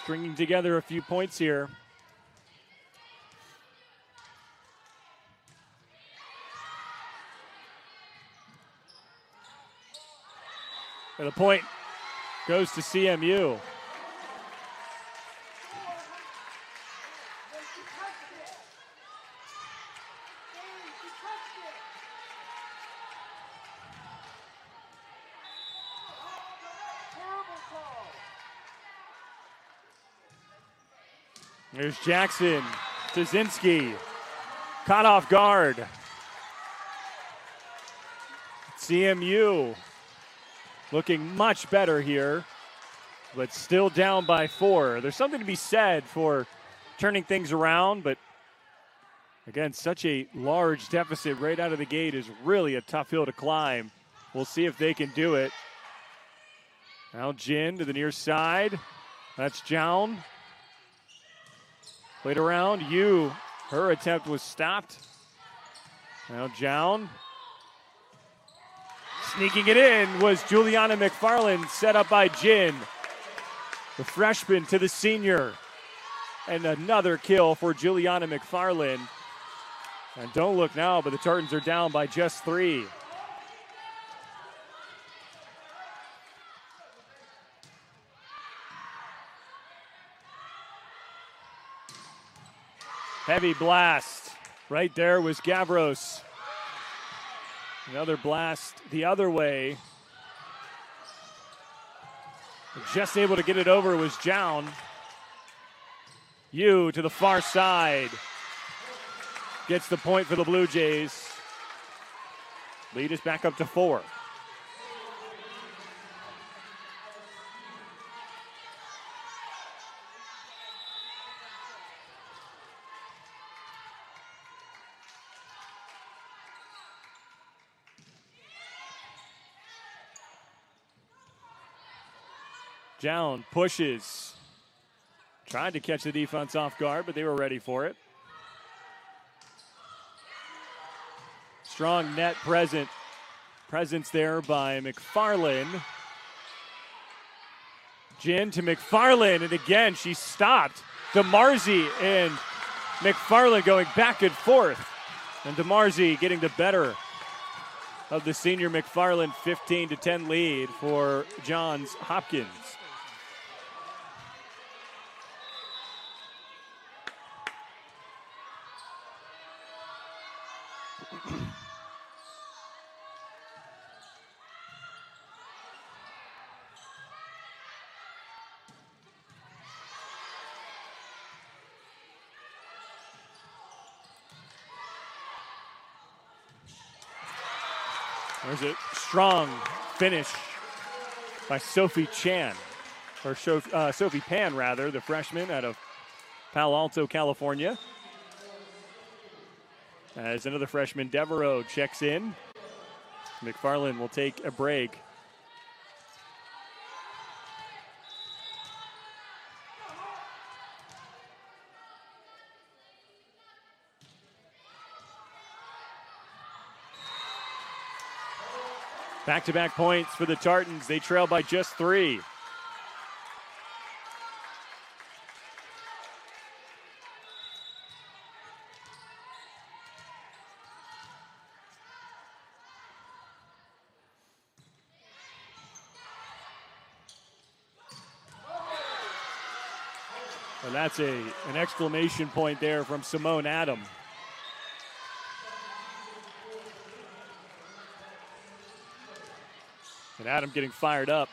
Speaker 1: Stringing together a few points here. And the point goes to CMU. There's Jackson, Tazinski, caught off guard. CMU looking much better here, but still down by 4. There's something to be said for turning things around, but again, such a large deficit right out of the gate is really a tough hill to climb. We'll see if they can do it. Now Jin to the near side. That's Jown. Played around. Her attempt was stopped. Now Jown. Sneaking it in was Juliana McFarland, set up by Jin. The freshman to the senior. And another kill for Juliana McFarland. And don't look now, but the Tartans are down by just 3. Heavy blast. Right there was Gavros. Another blast the other way. Just able to get it over was Jown. Yu to the far side. Gets the point for the Blue Jays. Lead is back up to 4. Jown pushes. Tried to catch the defense off guard, but they were ready for it. Strong net presence there by McFarland. Jin to McFarland, and again she stopped. DeMarzi and McFarland going back and forth. And DeMarzi getting the better of the senior McFarland. 15-10 lead for Johns Hopkins. There's a strong finish by Sophie Pan, the freshman out of Palo Alto, California. As another freshman, Devereaux, checks in. McFarland will take a break. Back-to-back points for the Tartans. They trail by just 3. And that's an exclamation point there from Simone Adam. And Adam getting fired up.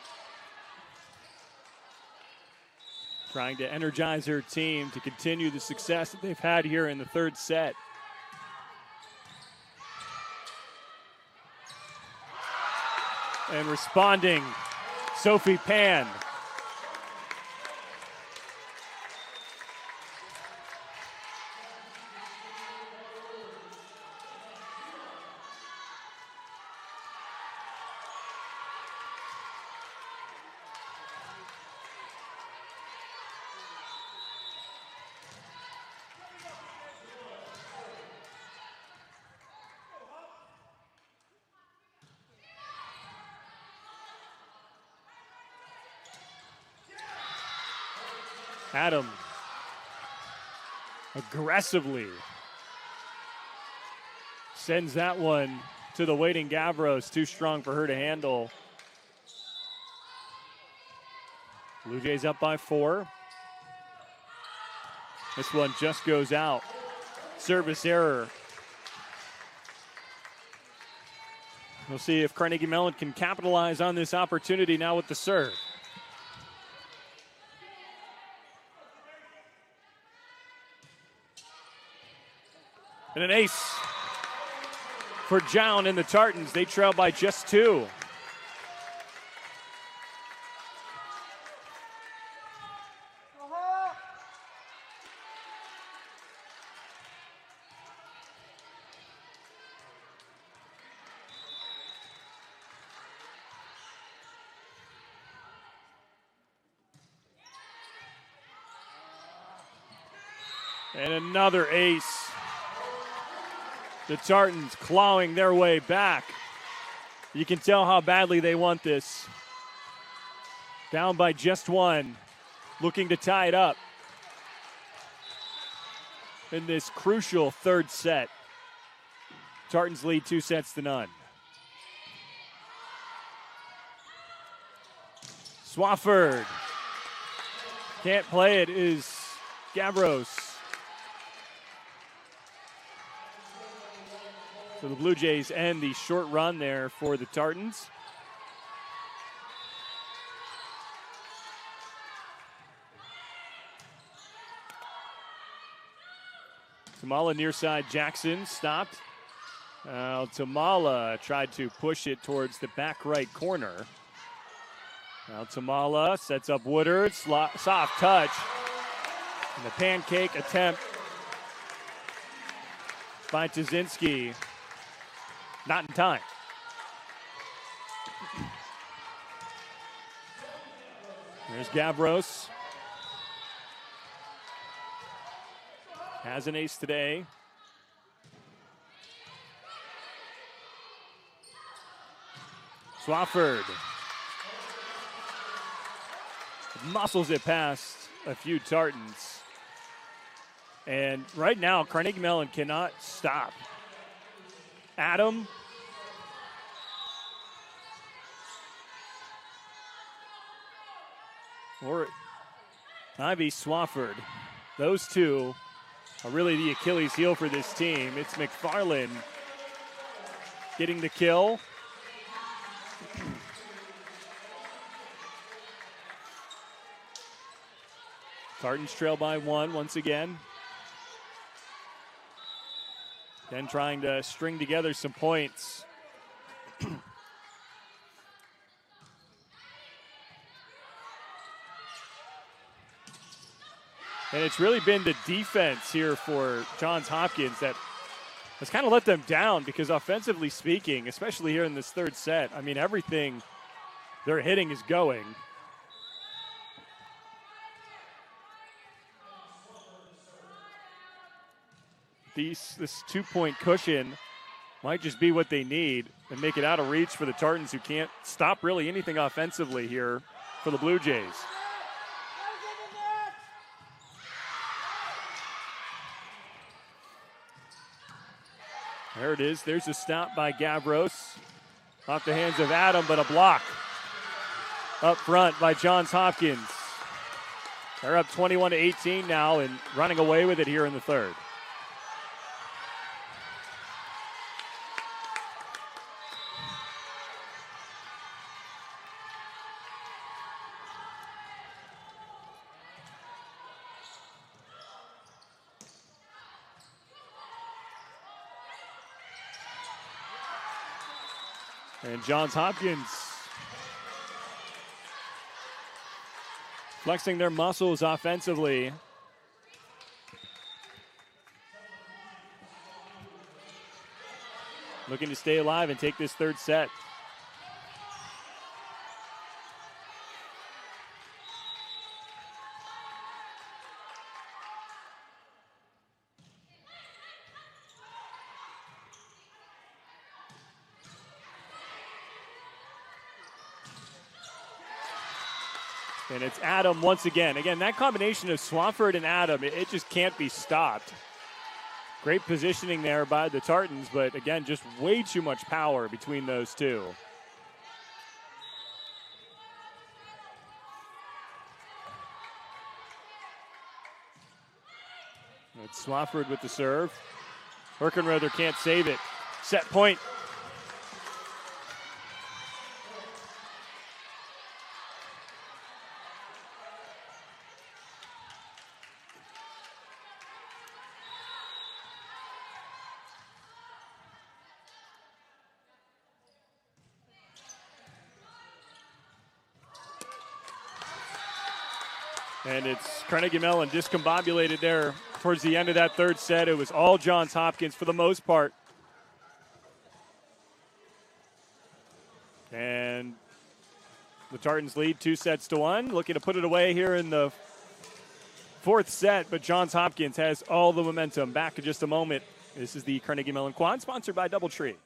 Speaker 1: Trying to energize her team to continue the success that they've had here in the third set. And responding, Sophie Pan. Adam aggressively sends that one to the waiting Gavros. Too strong for her to handle. Blue Jays up by 4. This one just goes out. Service error. We'll see if Carnegie Mellon can capitalize on this opportunity now with the serve. And an ace for Jown and the Tartans. They trail by just 2. And another ace. The Tartans clawing their way back. You can tell how badly they want this. Down by just 1. Looking to tie it up. in this crucial third set. Tartans lead 2-0. Swafford. Can't play it is Gavros. So the Blue Jays end the short run there for the Tartans. Tamala near side Jackson stopped. Tamala tried to push it towards the back right corner. Now Tamala sets up Woodard, soft touch. And the pancake attempt by Tazinski. Not in time. There's Gavros. Has an ace today. Swafford muscles it past a few Tartans. And right now, Carnegie Mellon cannot stop. Adam. Or Ivy Swafford. Those two are really the Achilles heel for this team. It's McFarland getting the kill. Tartans trail by one once again. Then trying to string together some points. And it's really been the defense here for Johns Hopkins that has kind of let them down, because offensively speaking, especially here in this third set, I mean, everything they're hitting is going. This 2-point cushion might just be what they need and make it out of reach for the Tartans, who can't stop really anything offensively here for the Blue Jays. There it is. There's a stop by Gavros. Off the hands of Adam, but a block up front by Johns Hopkins. They're up 21-18 now and running away with it here in the third. And Johns Hopkins flexing their muscles offensively. Looking to stay alive and take this third set. And it's Adam once again. Again, that combination of Swafford and Adam, it just can't be stopped. Great positioning there by the Tartans, but again, just way too much power between those two. It's Swafford with the serve. Herkenrother can't save it. Set point. And it's Carnegie Mellon discombobulated there towards the end of that third set. It was all Johns Hopkins for the most part. And the Tartans lead 2-1. Looking to put it away here in the fourth set, but Johns Hopkins has all the momentum. Back in just a moment. This is the Carnegie Mellon Quad, sponsored by DoubleTree.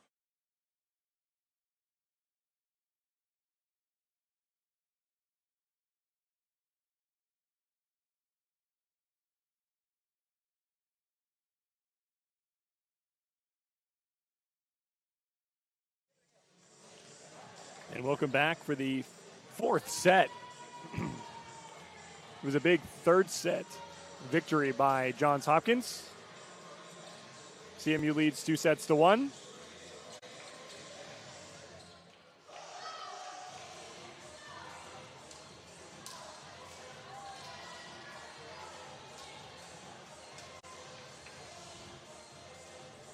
Speaker 1: And welcome back for the fourth set. It was a big third set victory by Johns Hopkins. CMU leads 2-1.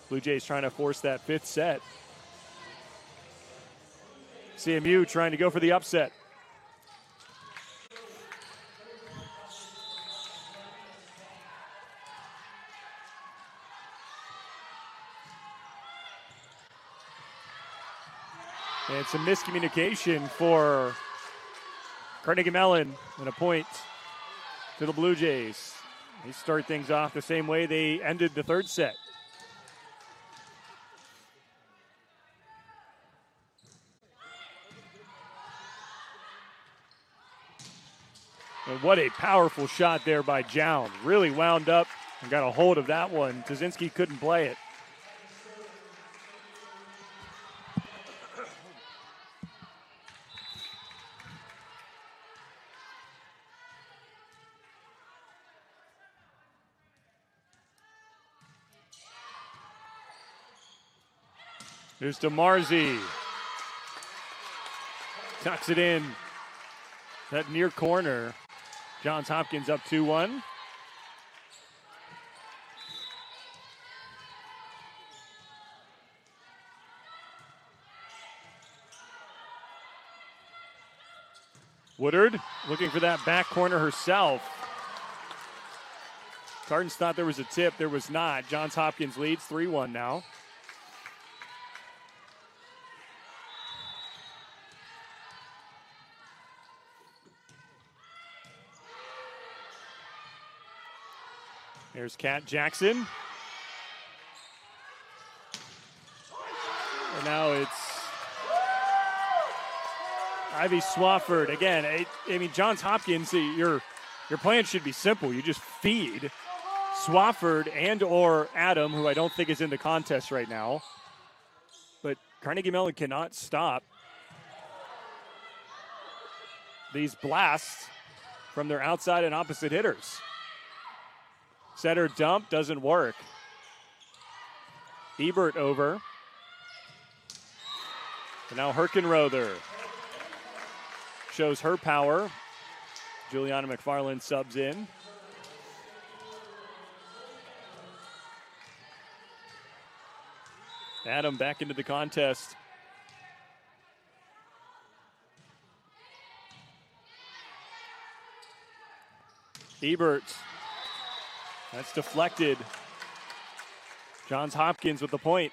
Speaker 1: Blue Jays trying to force that fifth set. CMU trying to go for the upset. And some miscommunication for Carnegie Mellon and a point to the Blue Jays. They start things off the same way they ended the third set. And what a powerful shot there by Jown. Really wound up and got a hold of that one. Tazinski couldn't play it. Here's DeMarzi. Tucks it in. That near corner. Johns Hopkins up 2-1. Woodard looking for that back corner herself. Cardins thought there was a tip. There was not. Johns Hopkins leads 3-1 now. There's Kat Jackson. And now it's Ivy Swafford. Again, I mean, Johns Hopkins, your plan should be simple. You just feed Swafford and or Adam, who I don't think is in the contest right now. But Carnegie Mellon cannot stop these blasts from their outside and opposite hitters. Setter dump doesn't work. Ebert over. And now Herkenrother shows her power. Juliana McFarland subs in. Adam back into the contest. Ebert. That's deflected. Johns Hopkins with the point.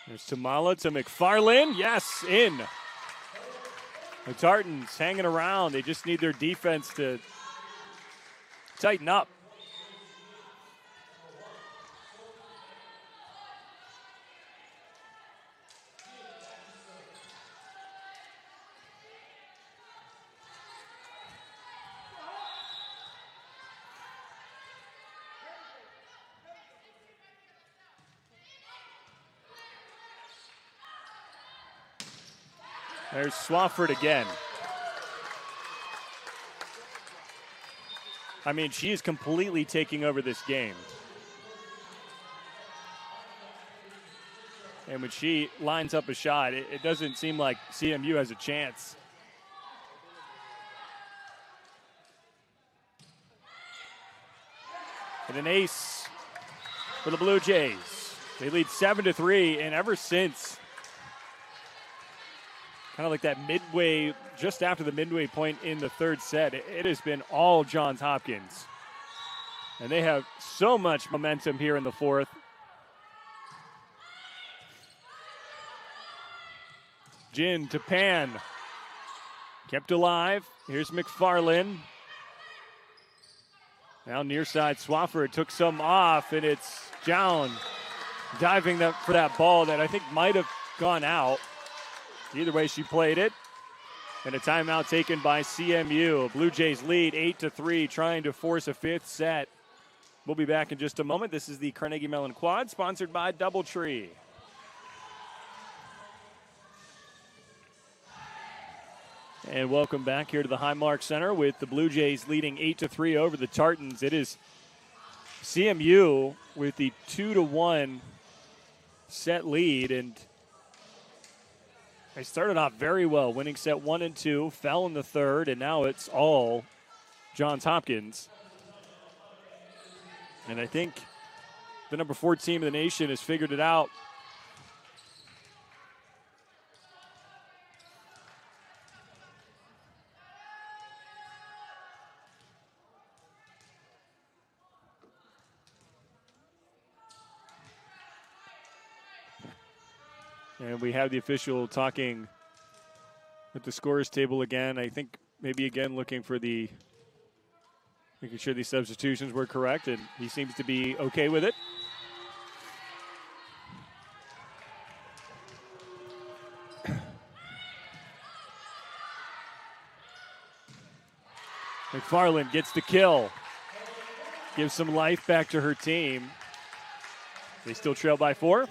Speaker 1: There's Tamala to McFarland. Yes, in. The Tartans hanging around. They just need their defense to tighten up. There's Swafford again. I mean, she is completely taking over this game. And when she lines up a shot, it doesn't seem like CMU has a chance. And an ace for the Blue Jays. They lead 7-3, and ever since kind of like that midway, just after the midway point in the third set, it has been all Johns Hopkins. And they have so much momentum here in the fourth. Jin to Pan. Kept alive. Here's McFarland. Now near side, Swafford took some off, and it's Jown diving for that ball that I think might have gone out. Either way, she played it. And a timeout taken by CMU. Blue Jays lead 8-3, trying to force a fifth set. We'll be back in just a moment. This is the Carnegie Mellon Quad, sponsored by DoubleTree. And welcome back here to the Highmark Center with the Blue Jays leading 8-3 over the Tartans. It is CMU with the 2-1 set lead, and they started off very well, winning set 1 and 2, fell in the third, and now it's all Johns Hopkins. And I think the number 4 team in the nation has figured it out. And we have the official talking with the scorers table again. I think maybe again looking for making sure these substitutions were correct, and he seems to be okay with it. McFarland gets the kill. Gives some life back to her team. They still trail by 4.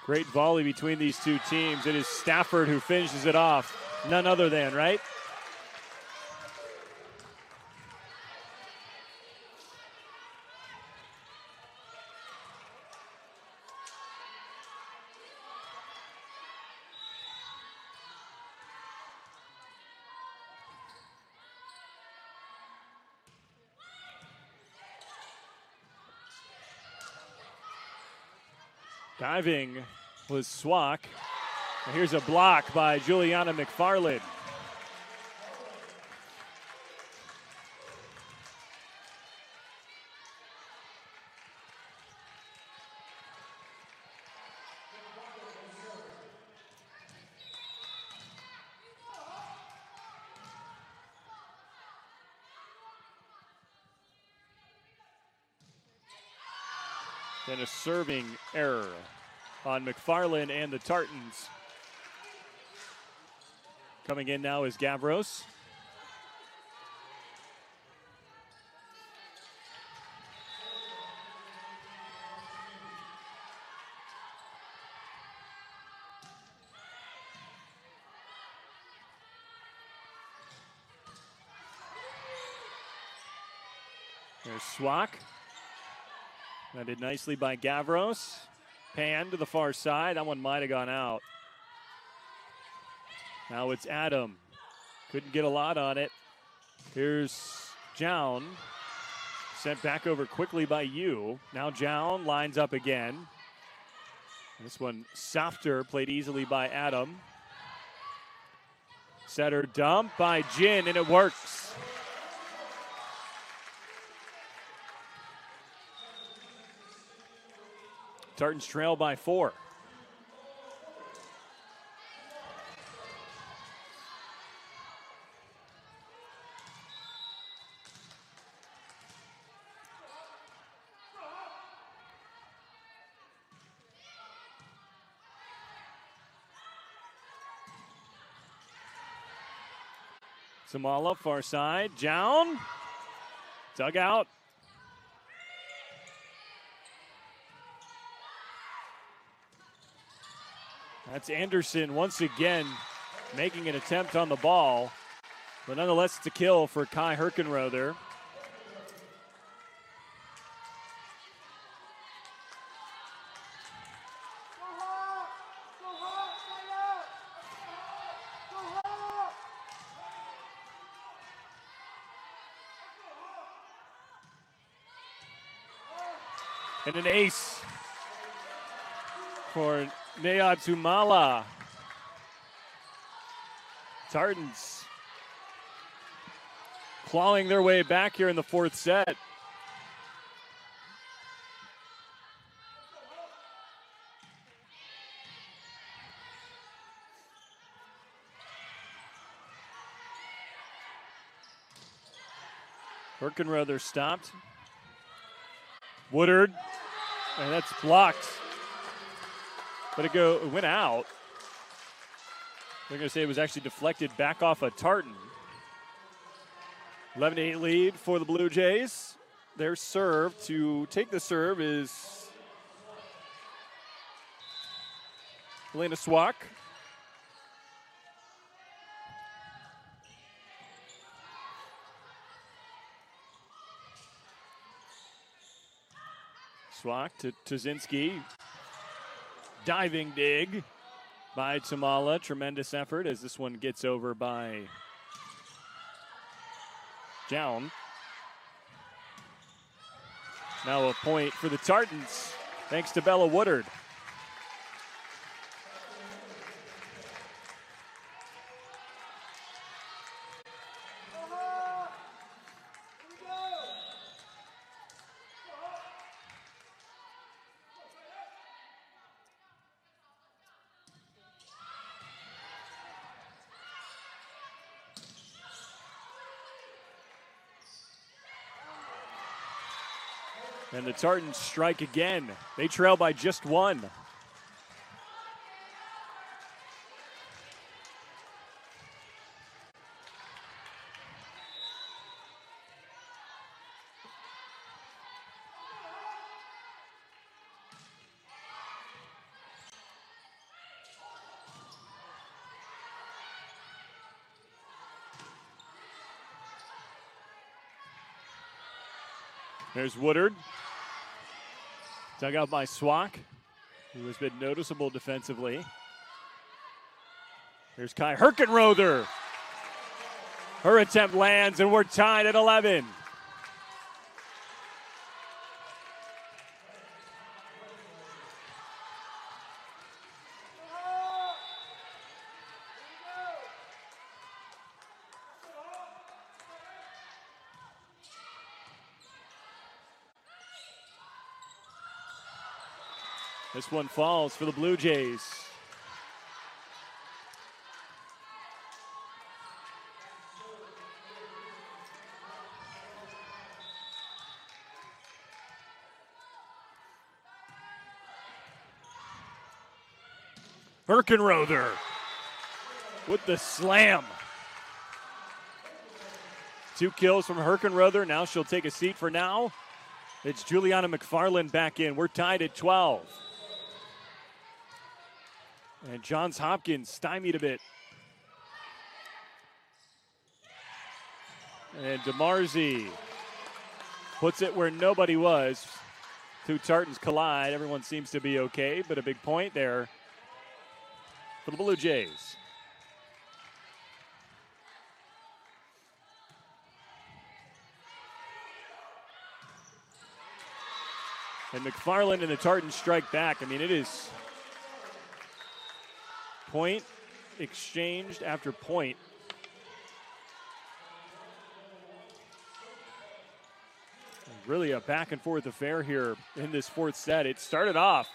Speaker 1: Great volley between these two teams. It is Stafford who finishes it off. None other than, right? Diving was Swack. And here's a block by Juliana McFarland. Then a serving error on McFarland and the Tartans. Coming in now is Gavros. There's Swack. Landed nicely by Gavros. Pan to the far side. That one might have gone out. Now it's Adam. Couldn't get a lot on it. Here's Jown. Sent back over quickly by Yu. Now Jown lines up again. This one softer, played easily by Adam. Setter dump by Jin, and it works. Tartans trail by 4. Samala, far side. Down. Dug out. That's Anderson once again making an attempt on the ball. But nonetheless, it's a kill for Kai Herkenrother. And an ace for Nayad Sumala. Tartans clawing their way back here in the fourth set. Herkenrother stopped. Woodard, and that's blocked. But it went out. They're going to say it was actually deflected back off of Tartan. 11-8 lead for the Blue Jays. Their serve to take the serve is Elena Swak. Swak to Tuzinski. Diving dig by Tamala. Tremendous effort as this one gets over by Down. Now a point for the Tartans, thanks to Bella Woodard. And the Tartans strike again. They trail by just one. There's Woodard. Dug out by Swak, who has been noticeable defensively. Here's Kai Herkenrother. Her attempt lands, and we're tied at 11. This one falls for the Blue Jays. Herkenrother with the slam. 2 kills from Herkenrother. Now she'll take a seat for now. It's Juliana McFarland back in. We're tied at 12. And Johns Hopkins stymied a bit. And DeMarzi puts it where nobody was. 2 Tartans collide. Everyone seems to be okay, but a big point there for the Blue Jays. And McFarland and the Tartans strike back. I mean, it is point exchanged after point. Really a back and forth affair here in this fourth set. It started off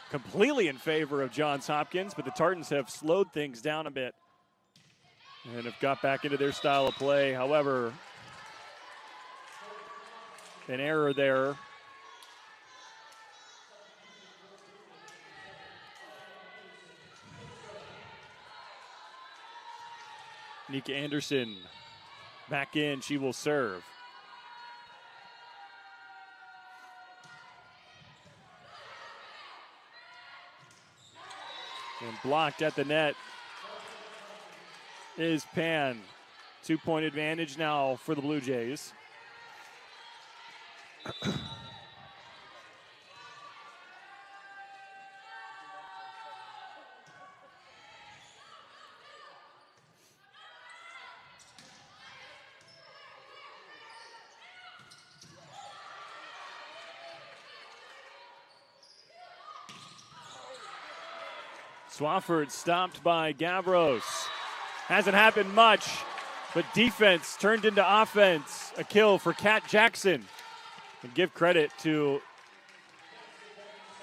Speaker 1: completely in favor of Johns Hopkins, but the Tartans have slowed things down a bit and have got back into their style of play. However, an error there. Nika Anderson back in. She will serve. And blocked at the net is Pan. 2-point advantage now for the Blue Jays. Swafford stopped by Gavros. Hasn't happened much, But defense turned into offense. A kill for Kat Jackson. And give credit to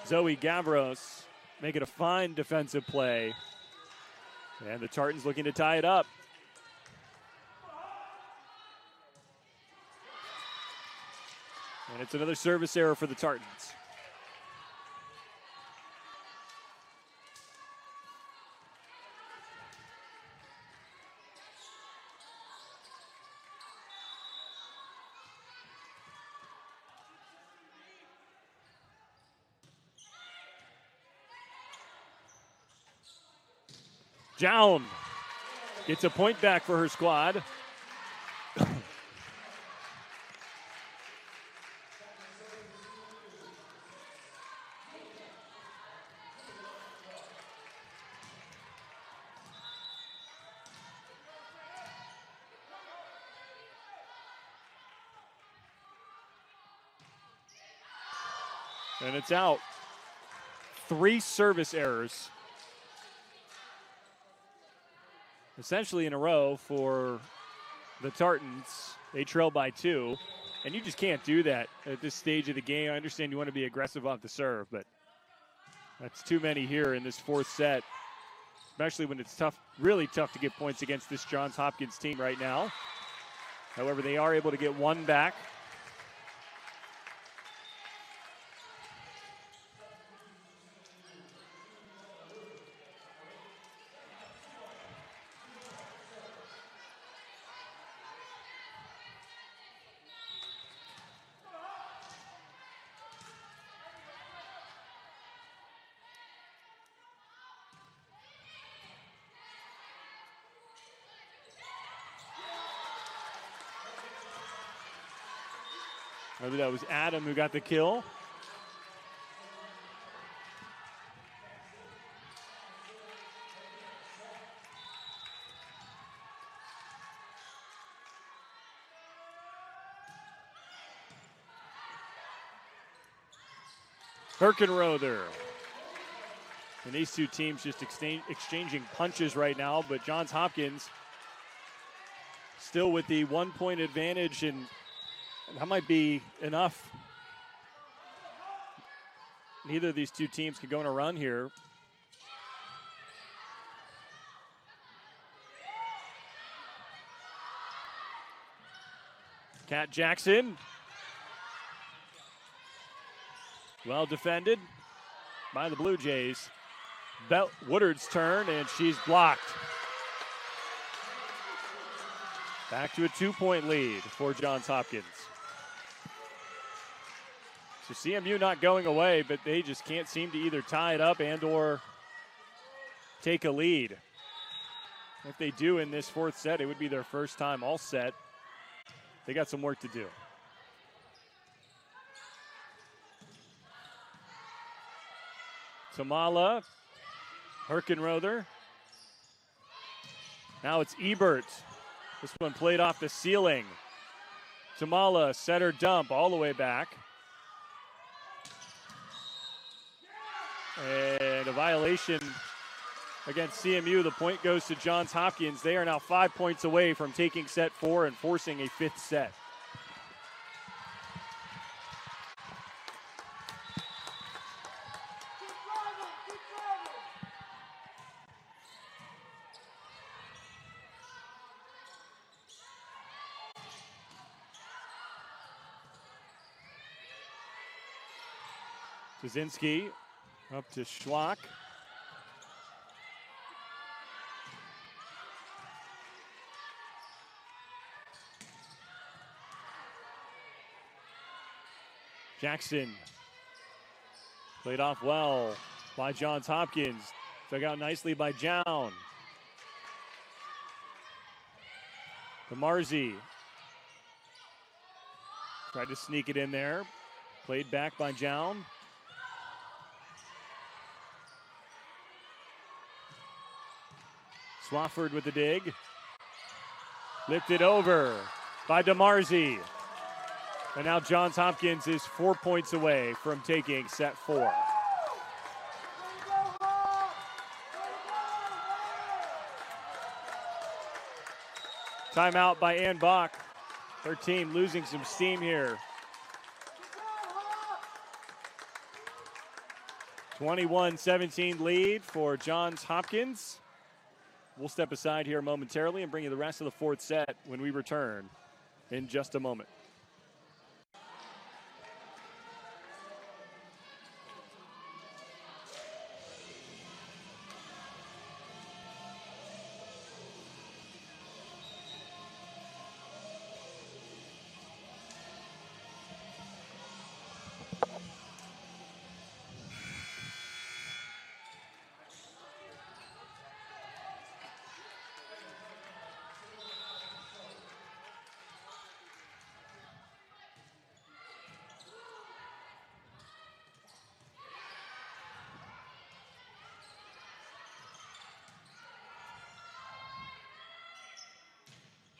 Speaker 1: Zoe Gavros, making a fine defensive play. And the Tartans looking to tie it up. And it's another service error for the Tartans. Down. Gets a point back for her squad. And it's out. 3 service errors, essentially in a row for the Tartans. They trail by 2, and you just can't do that at this stage of the game. I understand you want to be aggressive off the serve, but that's too many here in this 4th set, especially when it's tough, really tough to get points against this Johns Hopkins team right now. However, they are able to get 1 back. I believe that was Adam who got the kill. Herkenrother. And these two teams just exchanging punches right now, but Johns Hopkins still with the 1-point advantage, and that might be enough. Neither of these two teams can go on a run here. Kat Jackson. Well defended by the Blue Jays. Woodard's turn, and she's blocked. Back to a 2-point lead for Johns Hopkins. So CMU not going away, but they just can't seem to either tie it up and or take a lead. If they do in this 4th set, it would be their first time all set. They got some work to do. Tamala, Herkenrother. Now it's Ebert. This one played off the ceiling. Tamala set her dump all the way back. And a violation against CMU. The point goes to Johns Hopkins. They are now 5 points away from taking set 4 and forcing a 5th set. Kaczynski up to Schlock. Jackson played off well by Johns Hopkins. Dug out nicely by Jown. Marzi tried to sneak it in there. Played back by Jown. Swafford with the dig. Lifted over by DeMarzi. And now Johns Hopkins is 4 points away from taking set 4. Timeout by Ann Bach. Her team losing some steam here. 21-17 lead for Johns Hopkins. We'll step aside here momentarily and bring you the rest of the fourth set when we return in just a moment.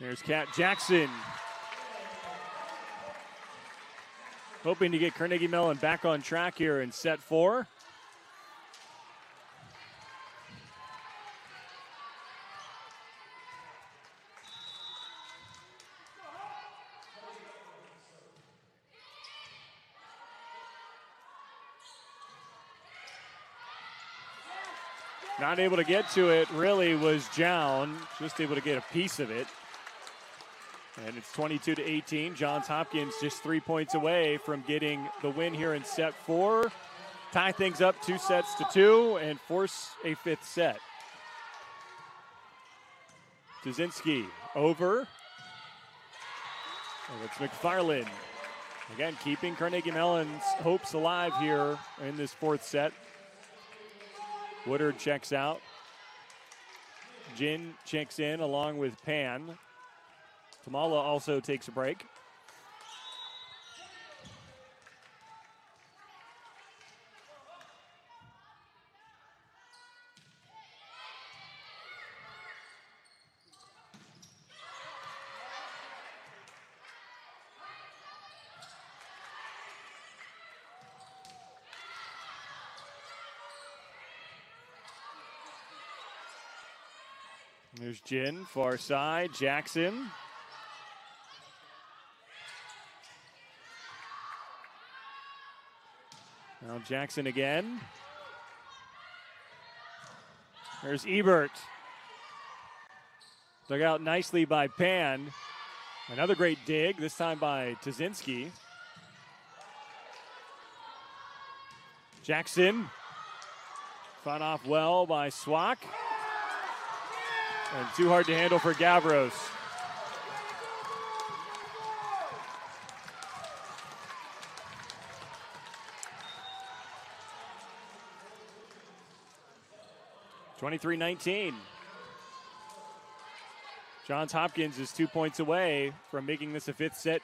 Speaker 1: There's Kat Jackson. Hoping to get Carnegie Mellon back on track here in set 4. Not able to get to it, really was Jown. Just able to get a piece of it. And it's 22-18. Johns Hopkins just 3 points away from getting the win here in set 4. Tie things up 2-2 and force a 5th set. Tuzinski over. And it's McFarland. Again, keeping Carnegie Mellon's hopes alive here in this 4th set. Woodard checks out. Jin checks in along with Pan. Tamala also takes a break. There's Jin, far side, Jackson. Now Jackson again. There's Ebert. Dug out nicely by Pan. Another great dig, this time by Tuzinski. Jackson. Fought off well by Swak. And too hard to handle for Gavros. (23-19). Johns Hopkins is 2 points away from making this a 5th set.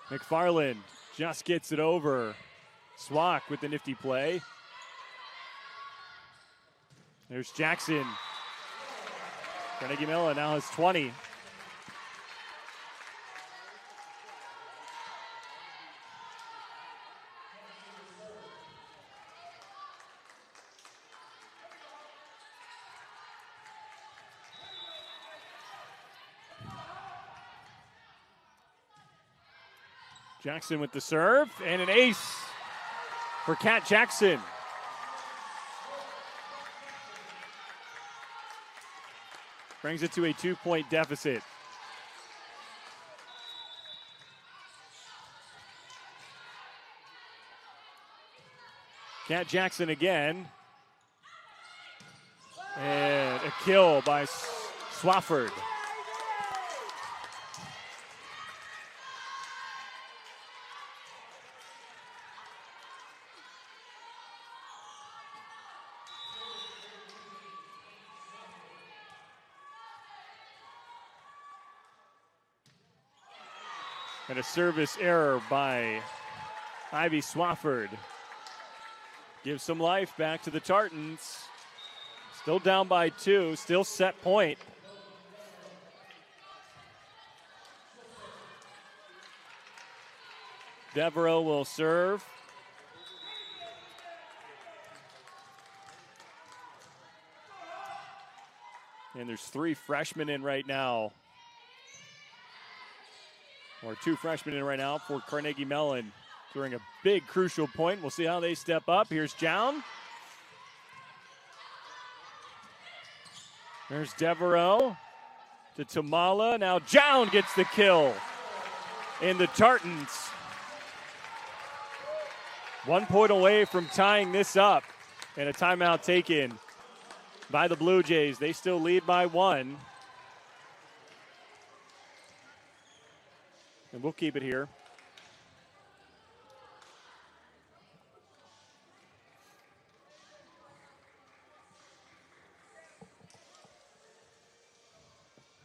Speaker 1: McFarland just gets it over. Swak with the nifty play. There's Jackson. Carnegie Mellon now has 20. Jackson with the serve, and an ace for Kat Jackson. Brings it to a 2-point deficit. Kat Jackson again. And a kill by Swafford. And a service error by Ivy Swafford. Gives some life back to the Tartans. Still down by 2, still set point. Devereaux will serve. And there's 3 freshmen in right now. Or 2 freshmen in right now for Carnegie Mellon during a big crucial point. We'll see how they step up. Here's Jown. There's Devereaux to Tamala. Now Jown gets the kill in the Tartans. 1 point away from tying this up. And a timeout taken by the Blue Jays. They still lead by 1. And we'll keep it here.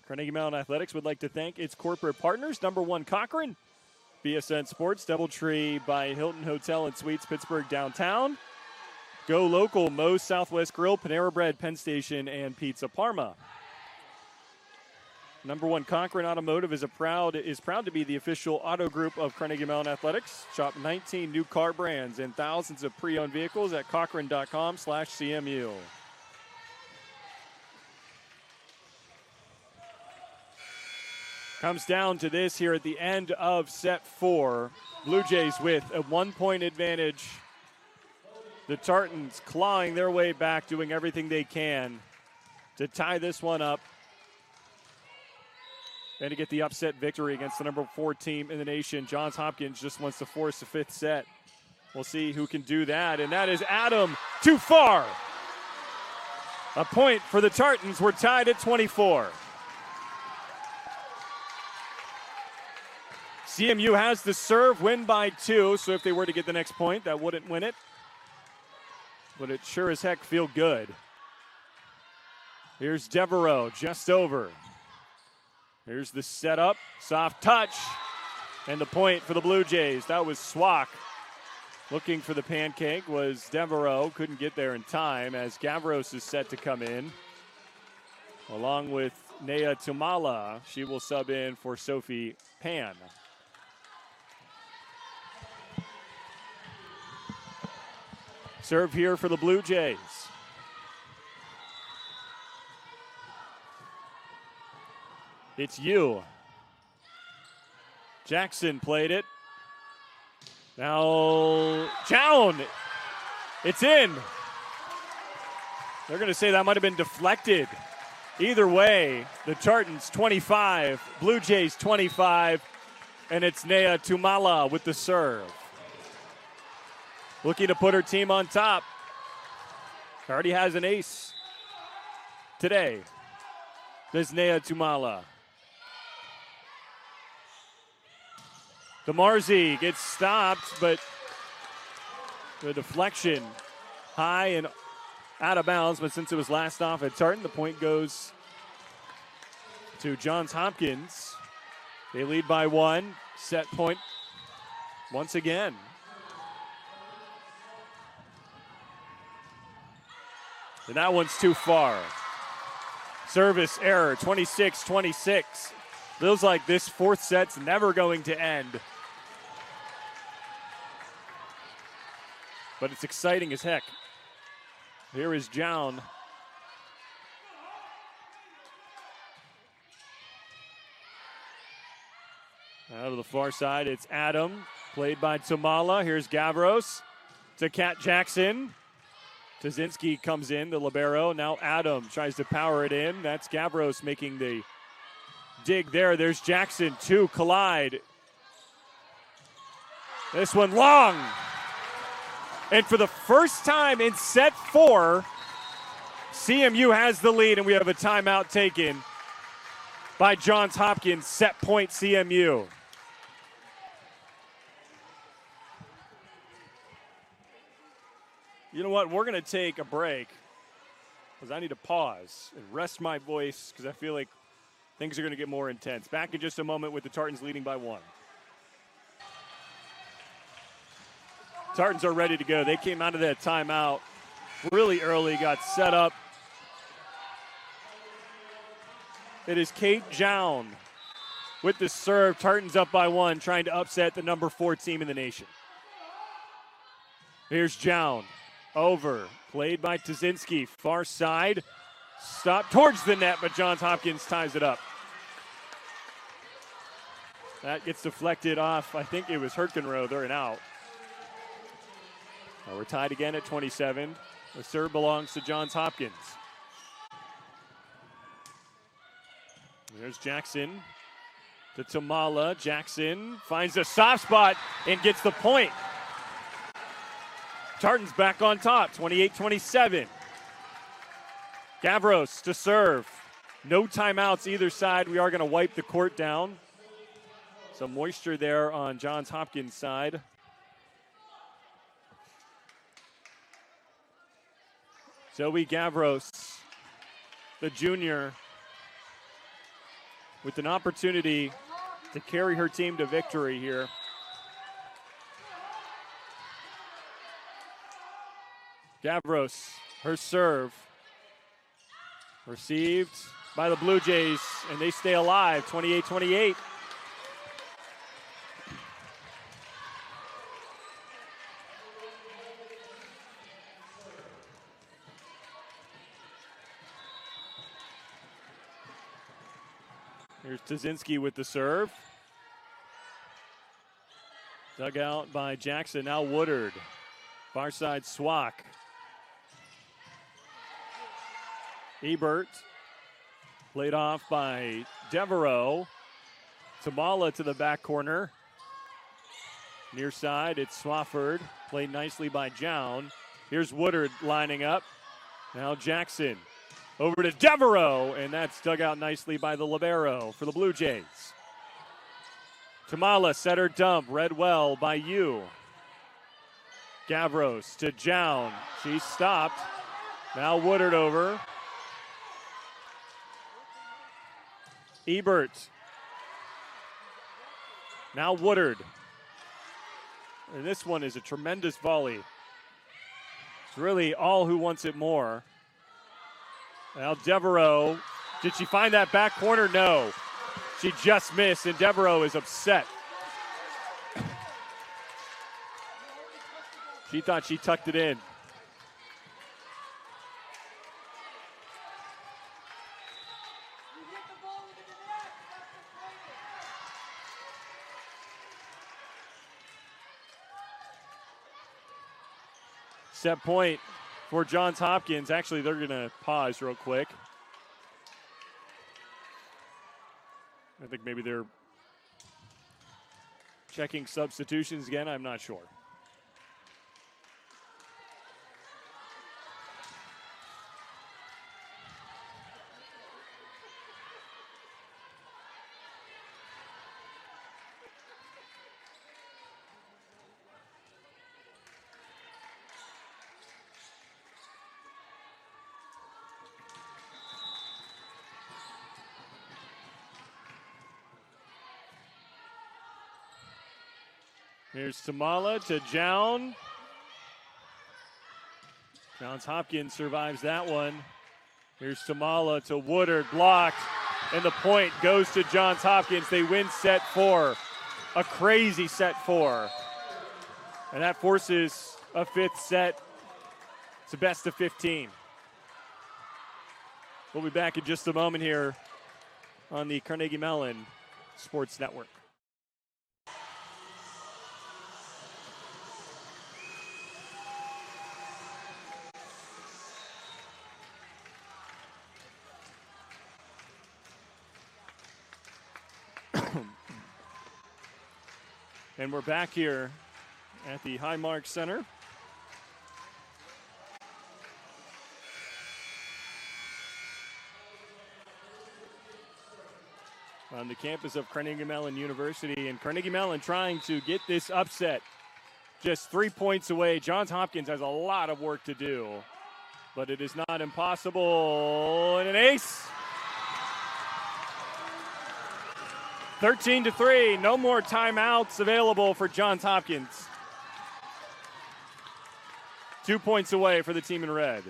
Speaker 1: Carnegie Mellon Athletics would like to thank its corporate partners. Number 1, Cochran. BSN Sports, Doubletree by Hilton Hotel and Suites, Pittsburgh downtown. Go Local, Moe's Southwest Grill, Panera Bread, Penn Station, and Pizza Parma. Number 1, Cochran Automotive is proud to be the official auto group of Carnegie Mellon Athletics. Shop 19 new car brands and thousands of pre-owned vehicles at Cochran.com/CMU. Comes down to this here at the end of set 4. Blue Jays with a 1-point advantage. The Tartans clawing their way back, doing everything they can to tie this one up and to get the upset victory against the number 4 team in the nation. Johns Hopkins just wants to force the 5th set. We'll see who can do that, and that is Adam too far. A point for the Tartans. We're tied at 24. CMU has the serve, win by 2, so if they were to get the next point, that wouldn't win it. But it sure as heck feel good. Here's Devereaux, just over. Here's the setup, soft touch, and the point for the Blue Jays. That was Swak. Looking for the pancake was Devereaux. Couldn't get there in time as Gavros is set to come in. Along with Nea Tumala, she will sub in for Sophie Pan. Serve here for the Blue Jays. It's you. Jackson played it. Now, Jown. It's in. They're going to say that might have been deflected. Either way, the Tartans 25, Blue Jays 25, and it's Nea Tumala with the serve. Looking to put her team on top. Already has an ace today. There's Nea Tumala. DeMarzi gets stopped, but the deflection high and out of bounds. But since it was last off at Tartan, the point goes to Johns Hopkins. They lead by 1. Set point once again. And that one's too far. Service error, 26-26. Feels like this 4th set's never going to end. But it's exciting as heck. Here is Jown. Out of the far side, it's Adam, played by Tamala. Here's Gavros to Kat Jackson. Tazinski comes in, the libero. Now Adam tries to power it in. That's Gavros making the dig there. There's Jackson, 2 collide. This one long. And for the first time in set 4, CMU has the lead, and we have a timeout taken by Johns Hopkins. Set point CMU. You know what? We're going to take a break because I need to pause and rest my voice because I feel like things are going to get more intense. Back in just a moment with the Tartans leading by 1. Tartans are ready to go. They came out of that timeout really early, got set up. It is Kate Jown with the serve. Tartan's up by 1, trying to upset the number 4 team in the nation. Here's Jown. Over. Played by Tazinski. Far side. Stop towards the net, but Johns Hopkins ties it up. That gets deflected off. I think it was Herkenroth and out. We're tied again at 27. The serve belongs to Johns Hopkins. There's Jackson to Tamala. Jackson finds a soft spot and gets the point. Tartan's back on top, 28-27. Gavros to serve. No timeouts either side. We are going to wipe the court down. Some moisture there on Johns Hopkins' side. Zoe Gavros, the junior, with an opportunity to carry her team to victory here. Gavros, her serve, received by the Blue Jays, and they stay alive, 28-28. Here's Tazinski with the serve. Dug out by Jackson, now Woodard. Far side, Swack. Ebert, played off by Devereaux. Tamala to the back corner. Near side, it's Swafford, played nicely by Jown. Here's Woodard lining up. Now Jackson. Over to Devereaux, and that's dug out nicely by the libero for the Blue Jays. Tamala setter dump, read well by you. Gavros to Jown. She stopped. Now Woodard over. Ebert. Now Woodard. And this one is a tremendous volley. It's really all who wants it more. Now Devereaux. Did she find that back corner? No. She just missed, and Devereaux is upset. She thought she tucked it in. Set point for Johns Hopkins. Actually, they're going to pause real quick. I think maybe they're checking substitutions again. I'm not sure. Here's Tamala to Jown. Johns Hopkins survives that one. Here's Tamala to Woodard, blocked, and the point goes to Johns Hopkins. They win set 4, a crazy set 4. And that forces a 5th set. It's a best of 15. We'll be back in just a moment here on the Carnegie Mellon Sports Network. And we're back here at the Highmark Center. On the campus of Carnegie Mellon University. And Carnegie Mellon trying to get this upset just 3 points away. Johns Hopkins has a lot of work to do, but it is not impossible. And an ace. 13-3, no more timeouts available for Johns Hopkins. 2 points away for the team in red.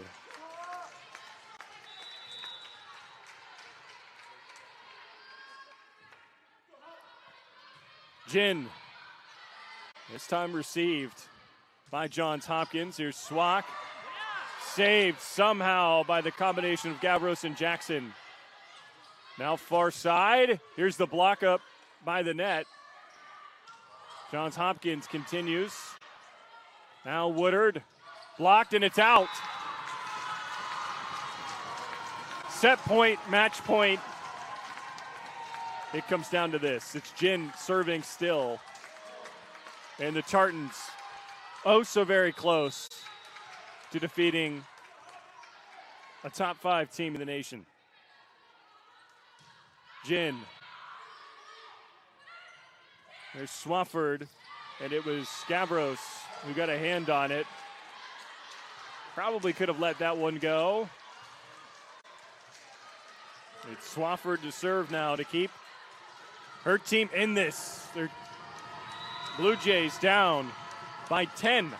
Speaker 1: Jin. This time received by Johns Hopkins. Here's Swak. Saved somehow by the combination of Gavros and Jackson. Now far side. Here's the block up by the net. Johns Hopkins continues. Now Woodard. Blocked and it's out. Set point, match point. It comes down to this. It's Jin serving still. And the Tartans, oh so very close to defeating a top 5 team in the nation. Jin. There's Swafford, and it was Gavros who got a hand on it. Probably could have let that one go. It's Swafford to serve now to keep her team in this. They're Blue Jays down by 10.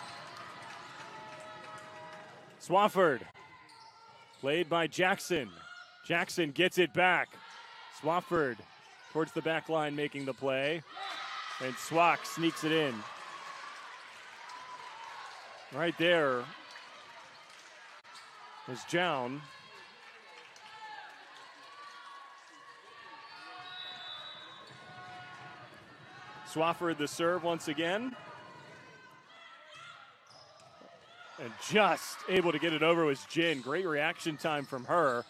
Speaker 1: Swafford, played by Jackson. Jackson gets it back. Swafford towards the back line making the play. And Swak sneaks it in. Right there is Jown. Swafford the serve once again. And just able to get it over was Jin. Great reaction time from her.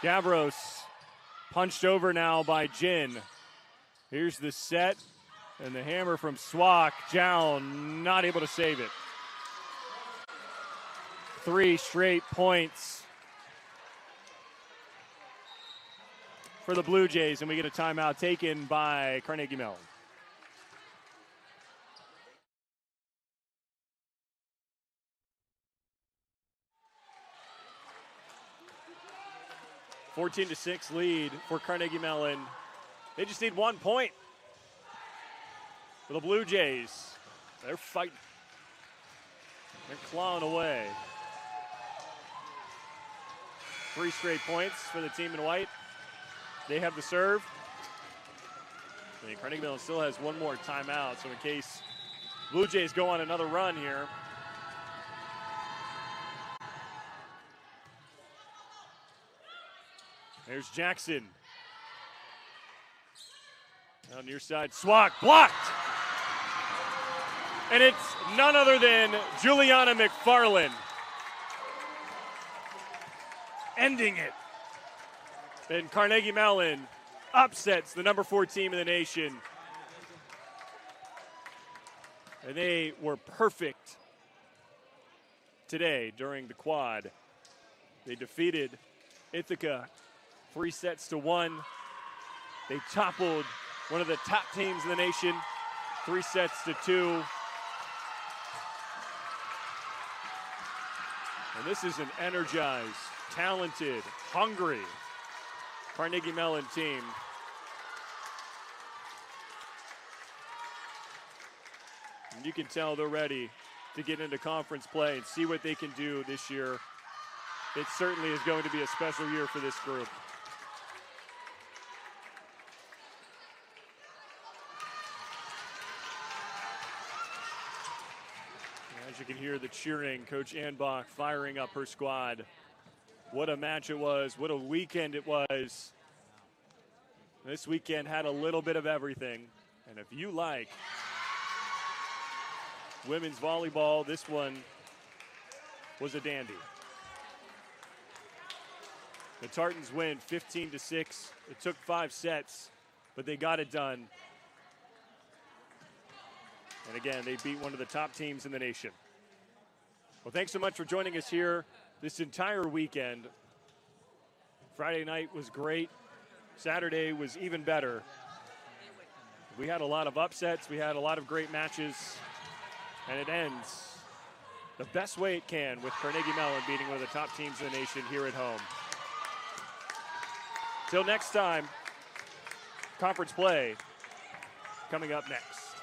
Speaker 1: Gavros punched over now by Jin. Here's the set. And the hammer from Swak. Jown not able to save it. 3 straight points for the Blue Jays. And we get a timeout taken by Carnegie Mellon. A 14-6 lead for Carnegie Mellon. They just need 1 point. For the Blue Jays, they're fighting. They're clawing away. 3 straight points for the team in white. They have the serve. And Carnegie Mellon still has 1 more timeout, so in case Blue Jays go on another run here. There's Jackson. On near side, Swak blocked. And it's none other than Juliana McFarland ending it. And Carnegie Mellon upsets the number 4 team in the nation. And they were perfect today during the quad. They defeated Ithaca 3-1. They toppled one of the top teams in the nation, 3-2. And this is an energized, talented, hungry Carnegie Mellon team. And you can tell they're ready to get into conference play and see what they can do this year. It certainly is going to be a special year for this group. As you can hear the cheering, Coach Anbach firing up her squad. What a match it was. What a weekend it was. This weekend had a little bit of everything. And if you like women's volleyball, this one was a dandy. The Tartans win 15-6. It took 5 sets, but they got it done. And again, they beat one of the top teams in the nation. Well, thanks so much for joining us here this entire weekend. Friday night was great. Saturday was even better. We had a lot of upsets. We had a lot of great matches. And it ends the best way it can with Carnegie Mellon beating one of the top teams in the nation here at home. Till next time, conference play coming up next.